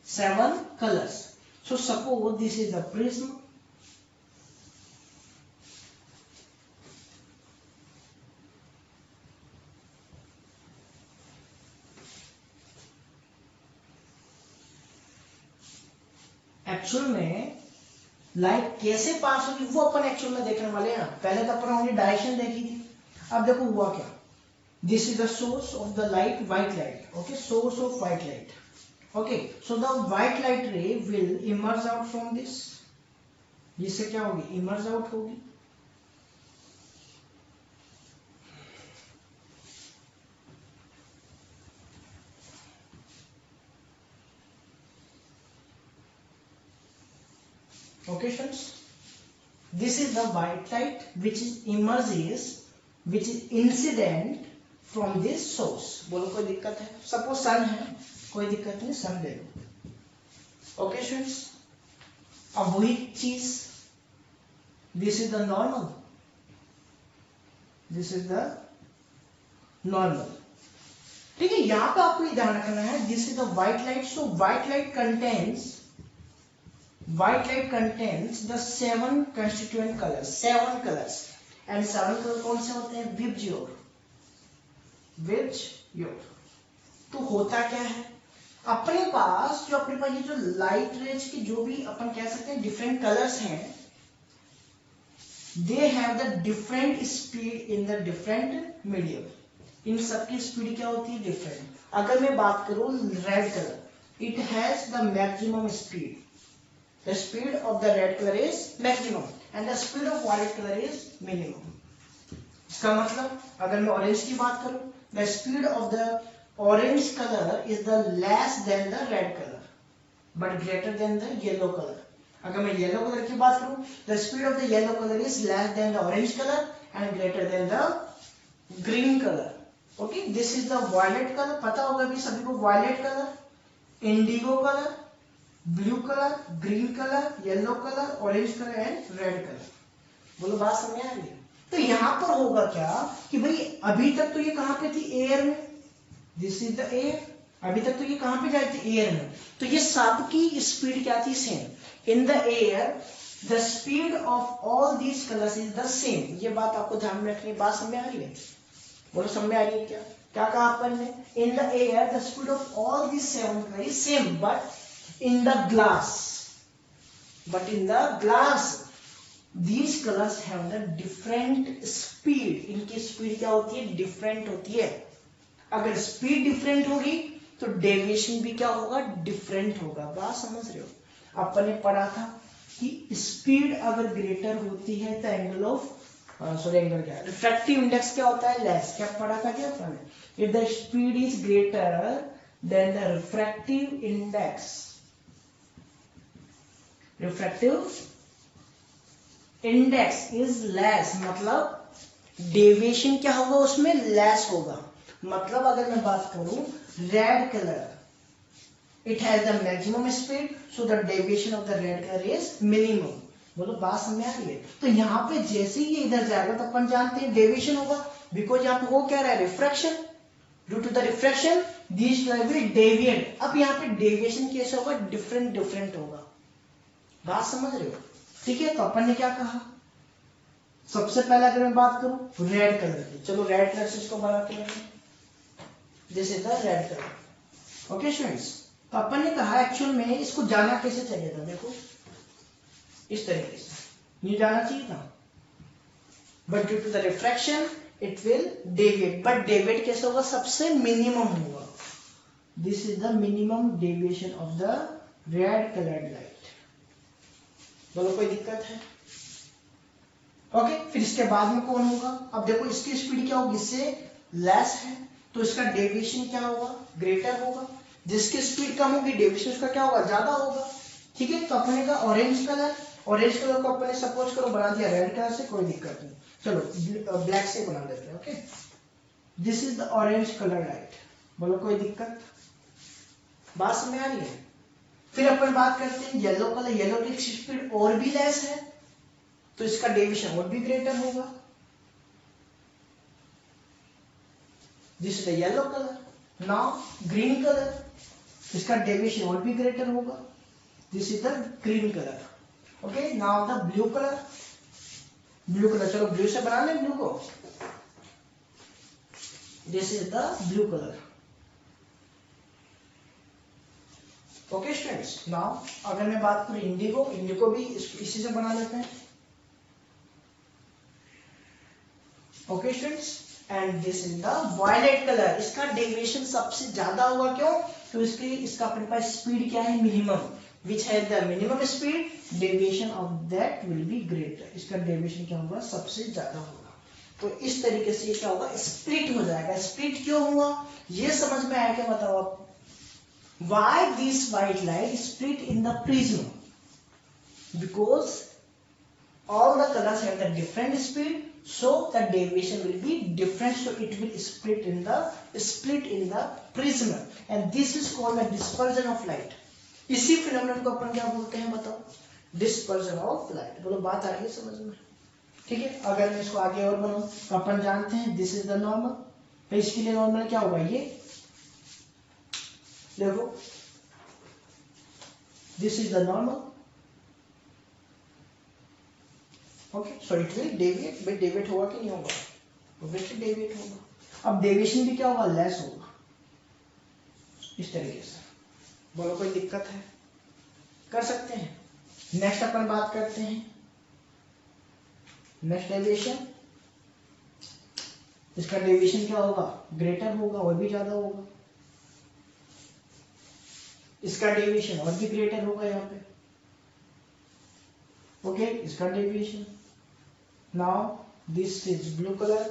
7 colours. So suppose this is the prism, actual में लाइट कैसे पास होगी वो अपन एक्चुअल में देखने वाले हैं ना। पहले तो अपन ओनली डायरेक्शन देखी थी, अब देखो हुआ क्या, this is the source of the light, white light, okay, source of white light, okay. So the white light ray will emerge out from this, जिससे क्या होगी, इमर्ज आउट होगी, okay friends, this is the white light which is emerges, which is incident from this source। बोलो कोई दिक्कत है, suppose सन है, कोई दिक्कत नहीं, सन ले लो। ओके स्टूडेंट्स, अब वही चीज, this is the normal, this is the normal. ठीक है, यहां पे आपको ये ध्यान रखना है, this is the white light. So white light contains the 7 constituent colours, 7 colours. And 7 colour कौन से होते हैं? विबज्योर। तो होता क्या है, अपने पास ये जो लाइट रेज की जो भी अपन कह सकते हैं डिफरेंट कलर्स हैं, they have the different speed in the different medium. इन सबकी स्पीड क्या होती है? डिफरेंट। अगर मैं बात करूं red colour, it has the maximum speed, the speed of the red colour is maximum and the speed of violet colour is minimum. इसका मतलब अगर मैं ऑरेंज की बात करूं, the speed of the orange colour is the less than the red colour but greater than the yellow colour. अगर मैं yellow colour की बात करूं, the speed of the yellow colour is less than the orange colour and greater than the green colour. Okay, this is the violet colour. पता होगा भी सभी को, violet colour, indigo colour, blue colour, green colour, yellow colour, orange colour and red colour. बोलो बात समझ आ रही है? तो यहां पर होगा क्या कि भाई अभी तक तो ये कहां पे थी? एयर में। This is the air. अभी तक तो ये कहां पे जाती थी? एयर में। तो ये सबकी स्पीड क्या थी? Same. In the air the speed of all these colours is the same. ये बात आपको ध्यान में रखनी, बात समझ आ रही है? बोलो समझ आ रही है क्या? क्या कहा अपन ने? In the air the speed of all these 7 colours is same but in the glass these colors have the different speed। इनकी स्पीड क्या होती है? डिफरेंट होती है। अगर स्पीड डिफरेंट होगी तो डेविएशन भी क्या होगा? डिफरेंट होगा। बात समझ रहे हो? अपन ने पढ़ा था कि स्पीड अगर ग्रेटर होती है तो एंगल ऑफ एंगल क्या है? रिफ्रैक्टिव इंडेक्स क्या होता है? लेस। क्या पढ़ा था क्या अपन ने? If the speed is greater than the refractive index is less, मतलब डेविएशन क्या होगा? उसमें लेस होगा। मतलब अगर मैं बात करूं red colour, it has the maximum speed, so the deviation of the red colour is minimum. बोलो बात समझ आ रही है? तो यहाँ पे जैसे ही ये इधर जाएगा तो अपन जानते हैं डेविएशन होगा, बिकॉज यहाँ पे वो क्या रहा है? Refraction. Due to the refraction this colour will deviate. अब यहाँ पे डेविएशन कैसे होगा? डिफरेंट होगा। बात समझ रहे हो? ठीक है, तो अपन ने क्या कहा? सबसे पहले अगर मैं बात करूं रेड कलर की, चलो रेड कलर से इसको बनाते हैं। This is the red colour. Okay students, तो अपन ने कहा एक्चुअल में इसको जाना कैसे चाहिए था? देखो इस तरीके से ये जाना चाहिए था, but due to the refraction it will deviate. But deviate कैसे होगा? सबसे मिनिमम होगा। This is the minimum deviation of the red coloured light. बोलो कोई दिक्कत है? ओके, फिर इसके बाद में कौन होगा? अब देखो इसकी स्पीड क्या होगी? इससे लेस है तो इसका डेविएशन क्या होगा? ग्रेटर होगा। जिसकी स्पीड कम होगी डेविएशन उसका क्या होगा? ज्यादा होगा। ठीक है, तो अपने का ऑरेंज कलर को अपने सपोज करो बना दिया रेड कलर से, कोई दिक्कत नहीं। चलो ब्लैक से बना देते हैं। Okay, this is the orange colour light. बोलो कोई दिक्कत? बात समझ आ रही है? फिर अपन बात करते हैं येलो कलर। येलो की स्पीड और भी लेस है तो इसका डेविएशन और भी ग्रेटर होगा। This is the yellow colour. Now green colour, इसका डेविएशन और भी ग्रेटर होगा। This is the green colour. Okay, now the blue colour. चलो ब्लू से बना लें ब्लू को। This is the blue colour. Okay students, now अगर मैं बात करूं इंडिगो भी इसी से बना लेते हैं। Okay students, and this is the violet colour. इसका डेविएशन सबसे ज्यादा होगा। क्यों? तो इसका अपने पास स्पीड क्या है? Minimum, which has the minimum speed, deviation of that will be greater. इसका डेविएशन क्या होगा? सबसे ज्यादा होगा। तो इस तरीके से ये क्या होगा? स्प्लिट हो जाएगा। स्प्लिट क्यों हुआ ये समझ में आया क्या? बताओ आप। Why this white light split in the prism? Because all the colors have the different speed, so the deviation will be different, so it will split in the prism, and this is called the dispersion of light. इसी phenomenon को अपन क्या बोलते हैं बताओ? Dispersion of light. बोलो बात आ रही है समझ में? ठीक है, अगर मैं इसको आगे और बनाऊं तो अपन जानते हैं दिस इज द नॉर्मल, तो इसके लिए नॉर्मल क्या होगा? ये देखो, this is the normal, okay, so it will deviate. भाई डेविएट होगा कि नहीं होगा? ऑब्वियसली डेविएट होगा। अब डेविएशन भी क्या होगा? लेस होगा, इस तरीके से। बोलो कोई दिक्कत है? कर सकते हैं। नेक्स्ट अपन बात करते हैं, नेक्स्ट डेविएशन। इसका डेविएशन क्या होगा? ग्रेटर होगा, और भी ज्यादा होगा। इसका डेविएशन और भी ग्रेटर होगा यहाँ पे, ओके। इसका deviation, now this is blue colour,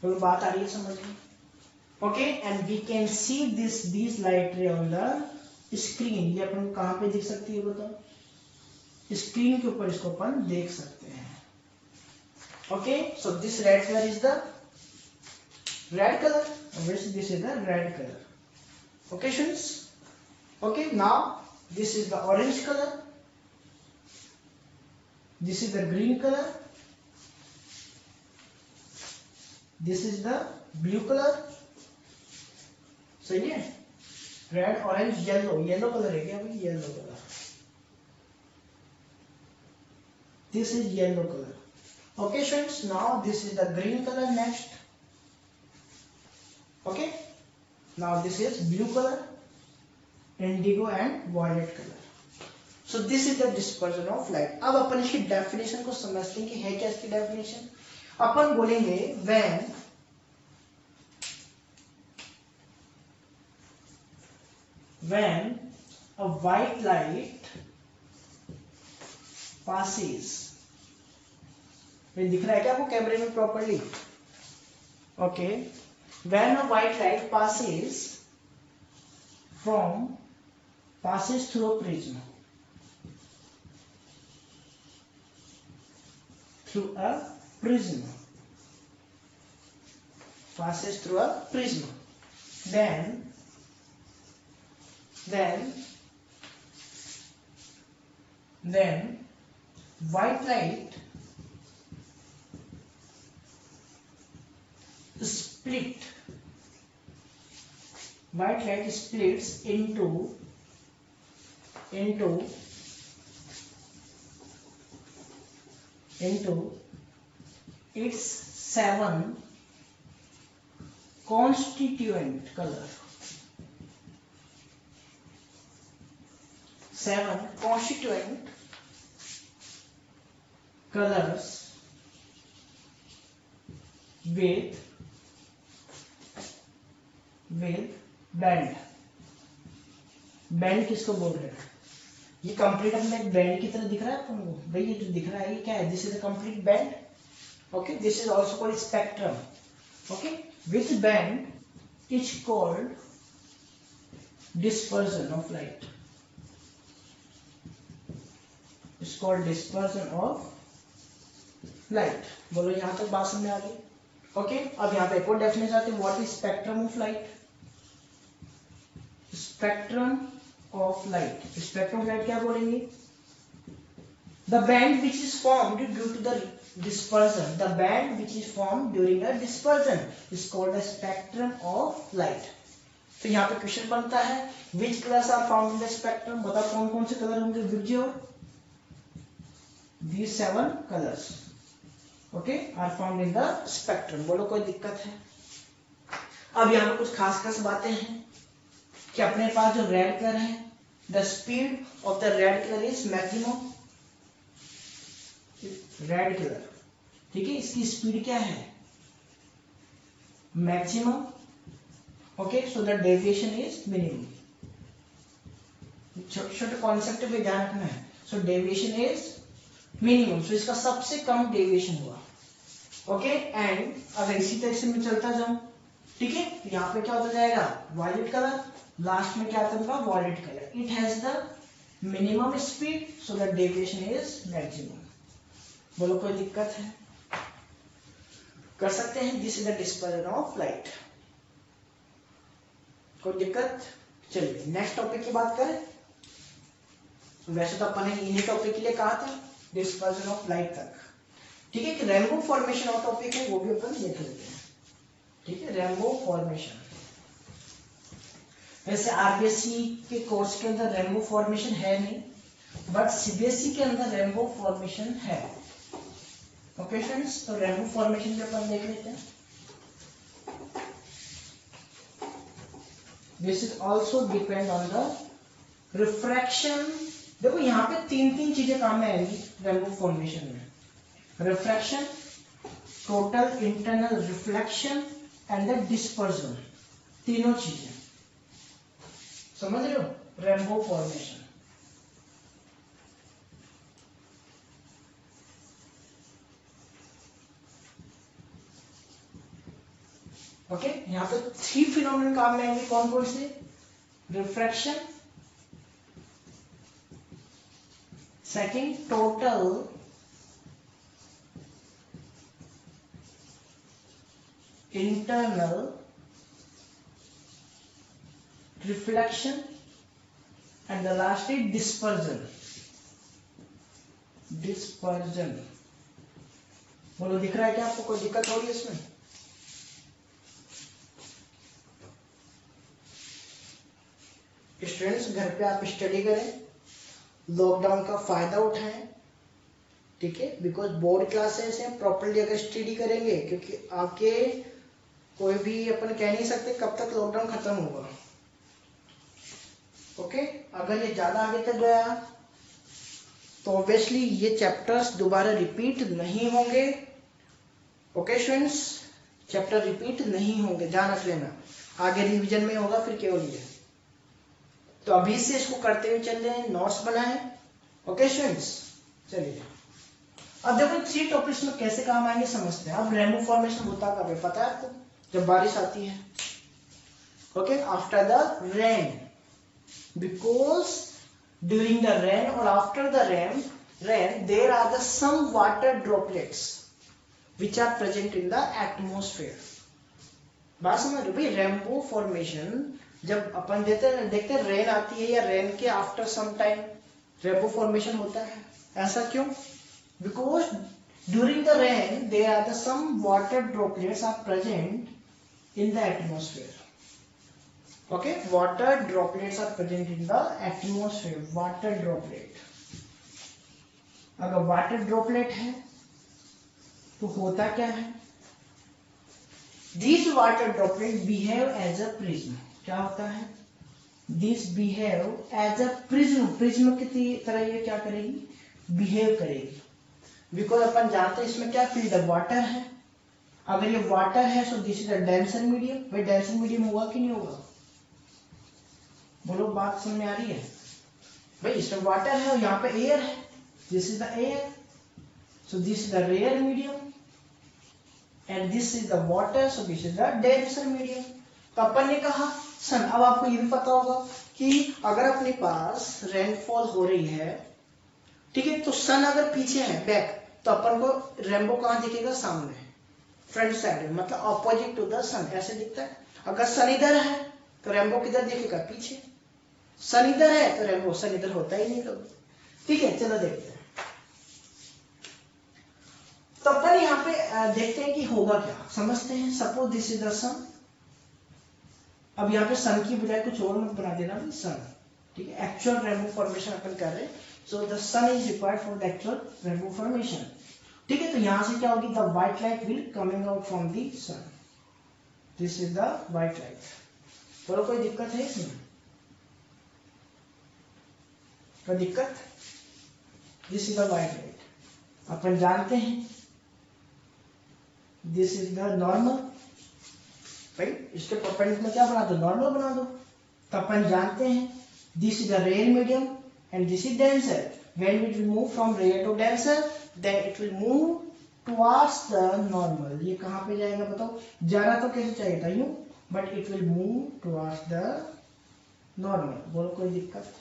तो बात आ रही है समझ में? Okay, and we can see this light ray on the screen. ये अपन कहाँ पे देख सकती है बताओ? स्क्रीन के ऊपर इसको अपन देख सकते हैं, okay. So this red colour is the red colour, obviously this is the red color, okay students, okay. Now this is the orange color, this is the green color, this is the blue color, सही है? Red, orange, yellow, yellow colour है क्या भाई? Yellow colour, this is yellow color, okay students. Now this is the green color next, okay. Now this is blue color, indigo and violet color. So this is the dispersion of light. अब अपन इसकी definition को समझते हैं कि है क्या इसकी definition. अपन बोलेंगे when a white light passes, दिख रहा है क्या आपको कैमरे में properly? Okay, when a white light passes through a prism, passes through a prism, then white light splits into its 7 constituent color. 7 constituent colors with band किसको बोल रहे हैं? ये कंप्लीट अपना एक बैंड की तरह दिख रहा है अपन को भाई। ये जो दिख रहा है ये क्या है? This is a complete band, okay. This is also called spectrum, okay. Which band is called dispersion of light, is called dispersion of light. बोलो यहां तक बात समझ में आ गई, ओके। अब यहाँ पे एक और डेफिनेशन आती है, what is spectrum of light? Spectrum of light, spectrum of light क्या बोलेंगे? The band which is formed due to the dispersion, the band which is formed during a dispersion is called the spectrum of light. तो यहाँ पे question बनता है, which colours are found in the spectrum? बताओ कौन कौन से colour होंगे? विजियो these 7 colors, okay, are found in the spectrum. बोलो कोई दिक्कत है? अब यहाँ पे कुछ खास बातें हैं कि अपने पास जो रेड कलर है, the speed of the red colour is maximum. Red colour, ठीक है, इसकी स्पीड क्या है? Maximum, okay. So the deviation is minimum. छोटे छोटे कॉन्सेप्ट पे ध्यान रखना है। सो डेविएशन इज मिनिमम, सो इसका सबसे कम डेविएशन हुआ, ओके। एंड अगर इसी तरह से मैं चलता जाऊं, ठीक है, यहाँ पे क्या होता जाएगा? वायलेट कलर, लास्ट में क्या आता है violet colour, it has the minimum speed so the deviation is maximum. बोलो कोई दिक्कत है? कर सकते हैं। This is the dispersion of light. कोई दिक्कत? चलिए नेक्स्ट टॉपिक की बात करें। वैसे तो अपन ने इन्हीं टॉपिक के लिए कहा था डिस्पर्जन ऑफ लाइट तक, ठीक है। कि रेनबो फॉर्मेशन और टॉपिक है वो भी अपन देख लेते हैं, ठीक है। रेनबो फॉर्मेशन, वैसे आरबीएससी के कोर्स के अंदर रेनबो फॉर्मेशन है नहीं, बट सीबीएसई के अंदर रेनबो फॉर्मेशन है। ओके फ्रेंड्स, तो रेनबो फॉर्मेशन भी अपन देख लेते हैं। This is also depend on the refraction. देखो यहाँ पे तीन चीजें काम में आएंगी रेनबो फॉर्मेशन में, refraction, total internal reflection and the dispersion, तीनों चीजें। समझ रहे हो? Rainbow formation. ओके, यहाँ पे 3 फिनोमेनन काम में आएंगे। कौन कौन से? Refraction, second total internal reflection and the last is dispersion. Dispersion बोलो, दिख रहा है क्या आपको? कोई दिक्कत हो रही है इसमें? स्टूडेंट्स घर पे आप स्टडी करें, लॉकडाउन का फायदा उठाएं, ठीक है। बिकॉज बोर्ड क्लासेस हैं, प्रॉपरली अगर स्टडी करेंगे, क्योंकि आपके कोई भी अपन कह नहीं सकते कब तक लॉकडाउन खत्म होगा। ओके, अगर ये ज्यादा आगे तक गया तो ऑब्वियसली ये चैप्टर्स दोबारा रिपीट नहीं होंगे। ओके स्टूडेंट्स, चैप्टर रिपीट नहीं होंगे, ध्यान रख लेना। आगे रिवीजन में होगा फिर केवल ये। तो अभी से इसको करते हुए चल रहे हैं, नोट्स बनाएं। ओके स्टूडेंट्स, चलिए अब देखो 3 टॉपिक्स में कैसे काम आएंगे समझते हैं। अब रेनबो फॉर्मेशन होता कब है पता है आपको? जब बारिश आती है। Okay, after the rain, because during the rain और after the rain there are the some water droplets which are present in the atmosphere. बात समझ रहे हो भाई? रेनबो फॉर्मेशन जब अपन देखते हैं रेन आती है या रेन के after some time rainbow formation होता है। ऐसा क्यों? Because during the rain there are the some water droplets are present in the atmosphere. Okay, water droplets are present in the atmosphere. Water droplet, अगर water droplet है तो होता क्या है? These water droplets behave as a prism। क्या होता है? This behave as a prism। Prism की तरह ये क्या करेगी? बिहेव करेगी। बिकॉज अपन जानते हैं इसमें क्या फील्ड है? वाटर है। अगर ये वाटर है so this is a denser medium. भाई डेंसर मीडियम होगा कि नहीं होगा? बोलो, बात समझ में आ रही है? भाई इसमें वाटर है और यहाँ पे एयर है, this is the air, so this is the rare medium and this is the water, so this is the denser medium। तो अपन ने कहा सन। अब आपको ये भी पता होगा कि अगर अपने पास रेनफॉल हो रही है, ठीक है, तो सन अगर पीछे है बैक, तो अपन को रेनबो कहाँ दिखेगा? सामने, फ्रंट साइड, मतलब ऑपोजिट टू द सन, ऐसे दिखता है। अगर सन इधर है तो रेनबो किधर दिखेगा? पीछे। सन इधर है तो रेनबो सन इधर होता ही नहीं कभी, ठीक है। चलो देखते हैं। तो अपन यहाँ पे देखते हैं कि होगा क्या, समझते हैं। सपोज दिस इज द सन। अब यहाँ पे सन की बजाय कुछ और मत बना देना सन, ठीक है। एक्चुअल रेनबो फॉर्मेशन अपन कर रहे हैं, so the sun is required for the actual rainbow formation, ठीक है। तो यहाँ से क्या होगी? The white light will coming out from the sun. This is the white light. बोलो, कोई दिक्कत है इसमें? कोई दिक्कत? This is the white light. अपन जानते हैं दिस इज द नॉर्मल। भाई इसके परपेंडिकुलर में क्या बना दो? नॉर्मल बना दो। तो अपन जानते हैं this is the rare medium and this is denser. When it will move from rare to denser then it will move towards the normal. ये कहाँ पे जाएगा बताओ? जाना तो कैसे चाहिए था? यूं, but it will move towards the normal, बोलो कोई दिक्कत।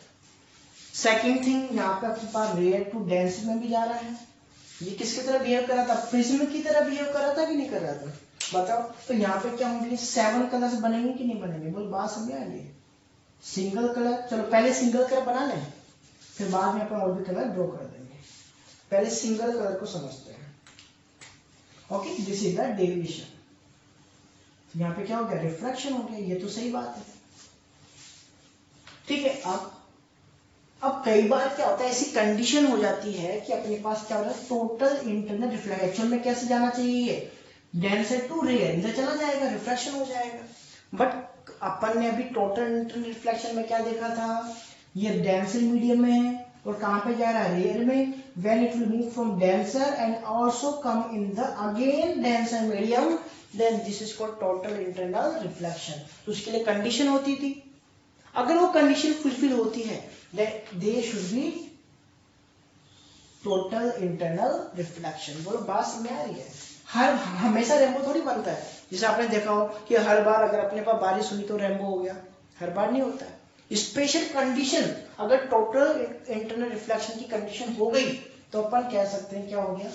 सेकंड थिंग, यहाँ पे आपके पास रेयर टू डेंस में भी जा रहा है। ये किसकी तरह बिहेव कर रहा था, प्रिज्म की तरह बिहेव कर रहा था कि नहीं कर रहा था, बताओ। तो यहाँ पे क्या होंगे, 7 कलर्स बनेंगे कि नहीं बनेंगे, बोल बात समझ आएगी। सिंगल कलर, चलो पहले सिंगल कलर बना लें, फिर बाद में अपन और भी कलर ड्रॉ कर देंगे। पहले सिंगल कलर को समझते हैं। Okay, this is the deviation. यहाँ पे क्या हो गया, रिफ्रैक्शन हो गया, ये तो सही बात है। ठीक है, अब कई बार क्या होता है, ऐसी कंडीशन हो जाती है कि अपने पास क्या हो रहा है, टोटल इंटरनल रिफ्लेक्शन। एक्चुअल में कैसे जाना चाहिए, डेंसर टू रेयर, इधर चला जाएगा, रिफ्लेक्शन हो जाएगा। बट अपन ने अभी टोटल इंटरनल रिफ्लेक्शन में क्या देखा था, ये डेंसर मीडियम में है और कहां पे जा रहा है, रेयर में। When it will move from denser and also come in the again denser medium, then this is called total internal reflection. तो उसके लिए कंडीशन होती थी, अगर वो कंडीशन फुलफिल होती है, they should be total internal reflection. बोलो बात समझ आ रही है। हर हमेशा रेनबो थोड़ी बनता है, जैसे आपने देखा हो कि हर बार अगर अपने पास बारिश हुई तो रेनबो हो गया, हर बार नहीं होता है। स्पेशल कंडीशन, अगर टोटल इंटरनल रिफ्लेक्शन की कंडीशन हो गई तो अपन कह सकते हैं क्या हो गया,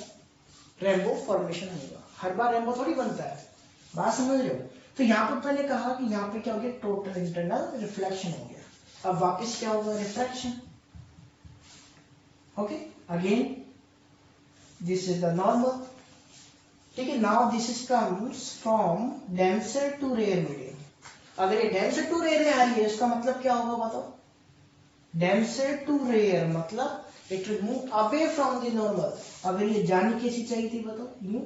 रेनबो फॉर्मेशन होगा। हर बार रेनबो थोड़ी बनता है, बात समझ रहे हो। तो यहाँ पर मैंने कहा कि यहाँ पे क्या हो गया, टोटल इंटरनल रिफ्लेक्शन हो गया। अब वापस क्या होगा, refraction. Okay, again this is the normal. ठीक है, now this is comes from denser to rare medium. अगर ये डेंसर टू रेयर में आ रही है, इसका मतलब क्या होगा बताओ, डेंसर टू रेयर मतलब it will move away from the normal. अगर ये जानी कैसी चाहिए थी बताओ, यूं।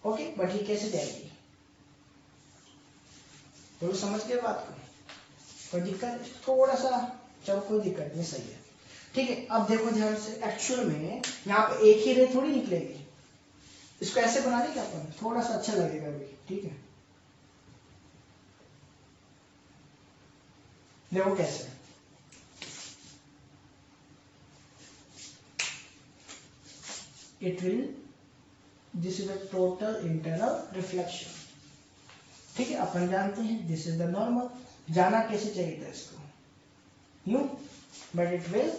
ओके, बट ये कैसे जाएगी, तो समझ गए बात को, कोई दिक्कत, थोड़ा सा, चलो कोई दिक्कत नहीं, सही है। ठीक है, अब देखो ध्यान से, एक्चुअल में यहाँ पे एक ही रे थोड़ी निकलेगी, इसको ऐसे बना देंगे अपन, थोड़ा सा अच्छा लगेगा भी। ठीक है, देखो कैसे, it will, this is the total internal reflection. ठीक है, अपन जानते हैं दिस इज द नॉर्मल। जाना कैसे चाहिए था इसको, यूं, but it will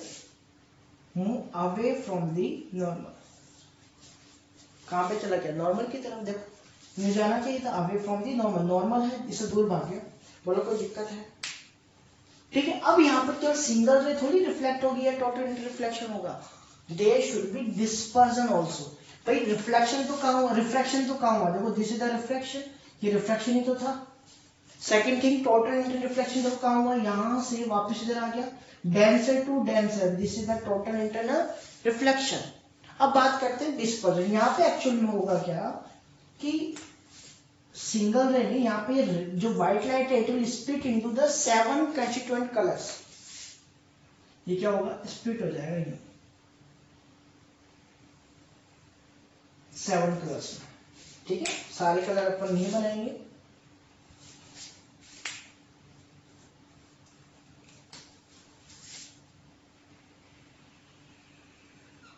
move away from the normal. कहां पे चला गया, नॉर्मल की तरफ। देखो यूं जाना चाहिए था, away from the normal, normal है, इससे दूर भाग गया, बोलो कोई दिक्कत है। ठीक है, अब यहाँ पर केवल सिंगल रे थोड़ी रिफ्लेक्ट होगी या टोटल रिफ्लेक्शन होगा, there should be dispersion also. भाई रिफ्लेक्शन तो कहां हुआ, रिफ्रैक्शन तो कहां हुआ, देखो दिस इज द रिफ्लेक्शन, ये रिफ्रैक्शन ही तो था। Second thing, total inter reflection तो कहां हुआ, यहां से वापस इधर आ गया, denser to denser, this is the total internal reflection. अब बात करते हैं डिस्पर्जन। यहाँ पे एक्चुअल में होगा क्या कि सिंगल रे में यहाँ पे जो व्हाइट लाइट है it will split into the 7 constituent colours. ये क्या होगा, स्प्लिट हो जाएगा ये 7 कलर्स में। ठीक है, सारे कलर अपन नहीं बनाएंगे,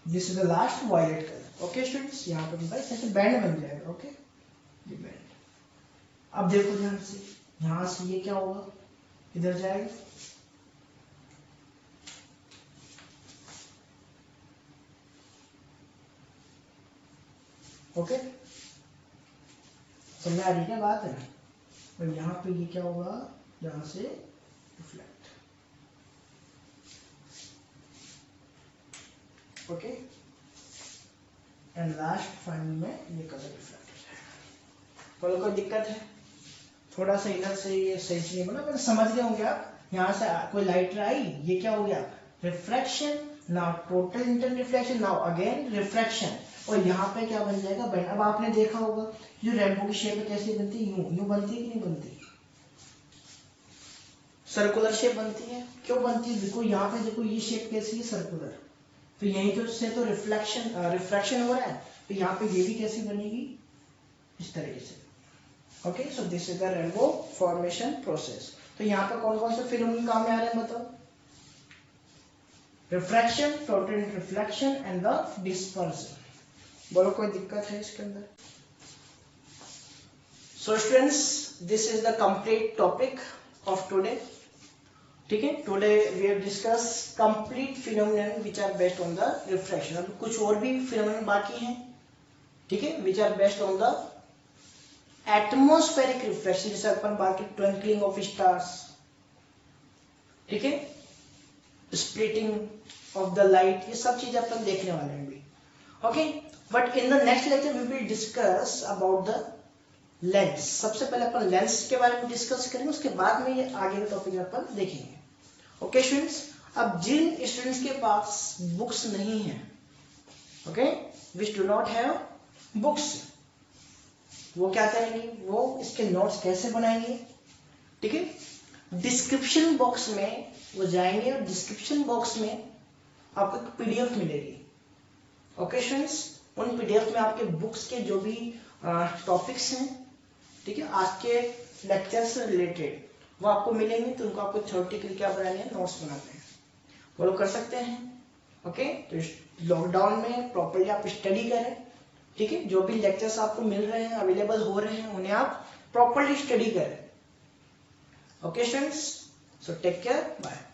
this is the last violet colour. Okay students, यहाँ पर भाई ऐसे बैंड बन जाएगा। ओके, ये बैंड। अब देखो ध्यान से, यहां से ये क्या होगा, इधर जाएगा, ओके, समझ आ रही क्या बात है। और यहाँ पे ये क्या होगा, यहां से reflect. Okay, and last final में ये कलर रिफ्लेक्ट हो जाएगा। बोलो कोई दिक्कत है, थोड़ा सा इधर से ये सही से नहीं बना, मैंने समझ गए होंगे आप। यहाँ से कोई लाइट आई, ये क्या हो गया, refraction, now total internal reflection, now again refraction, और यहाँ पे क्या बन जाएगा, बैंड। अब आपने देखा होगा जो रेनबो की शेप कैसे बनती है, यूं यूं बनती है कि नहीं बनती, सर्कुलर शेप बनती है। क्यों बनती है, देखो यहाँ पे देखो ये शेप कैसी है, सर्कुलर, तो यहीं तो से तो रिफ्रैक्शन हो रहा है, तो यहाँ पे ये भी कैसी बनेगी, इस तरीके से। Okay, so this is the rainbow formation process. तो यहाँ पर कौन कौन से फिल्म काम में आ रहे हैं बताओ, refraction, total reflection and the dispersion. बोलो कोई दिक्कत है इसके अंदर। So students, this is the complete topic of today. ठीक है, today we have discuss complete phenomenon which are based on the refraction. अब कुछ और भी फिनोमेनन बाकी हैं, ठीक है, which are based on the atmospheric refraction, जैसे अपन बात की ट्विंकलिंग ऑफ स्टार्स, ठीक है, स्प्लिटिंग ऑफ द लाइट, ये सब चीजें अपन देखने वाले हैं अभी। Okay, but in the next lecture we will discuss about the lens. सबसे पहले अपन लेंस के बारे में डिस्कस करेंगे, उसके बाद में ये आगे के टॉपिक अपन देखेंगे। ओके स्टूडेंट्स, अब जिन स्टूडेंट्स के पास बुक्स नहीं है, okay, which do not have books, वो क्या करेंगे, वो इसके नोट्स कैसे बनाएंगे, ठीक है, डिस्क्रिप्शन बॉक्स में वो जाएंगे और डिस्क्रिप्शन बॉक्स में आपको एक पीडीएफ मिलेगी। ओके स्टूडेंट्स, उन पीडीएफ में आपके बुक्स के जो भी टॉपिक्स हैं, ठीक है, आज के लेक्चर से रिलेटेड, वो आपको मिलेंगे। तो उनको आपको थ्योरेटिकली क्या बनाने हैं, नोट्स बनाने हैं, फॉलो कर सकते हैं। ओके, तो लॉकडाउन में प्रॉपरली आप स्टडी करें, ठीक है, जो भी लेक्चर्स आपको मिल रहे हैं, अवेलेबल हो रहे हैं, उन्हें आप प्रॉपरली स्टडी करें। Okay students, so take care, bye.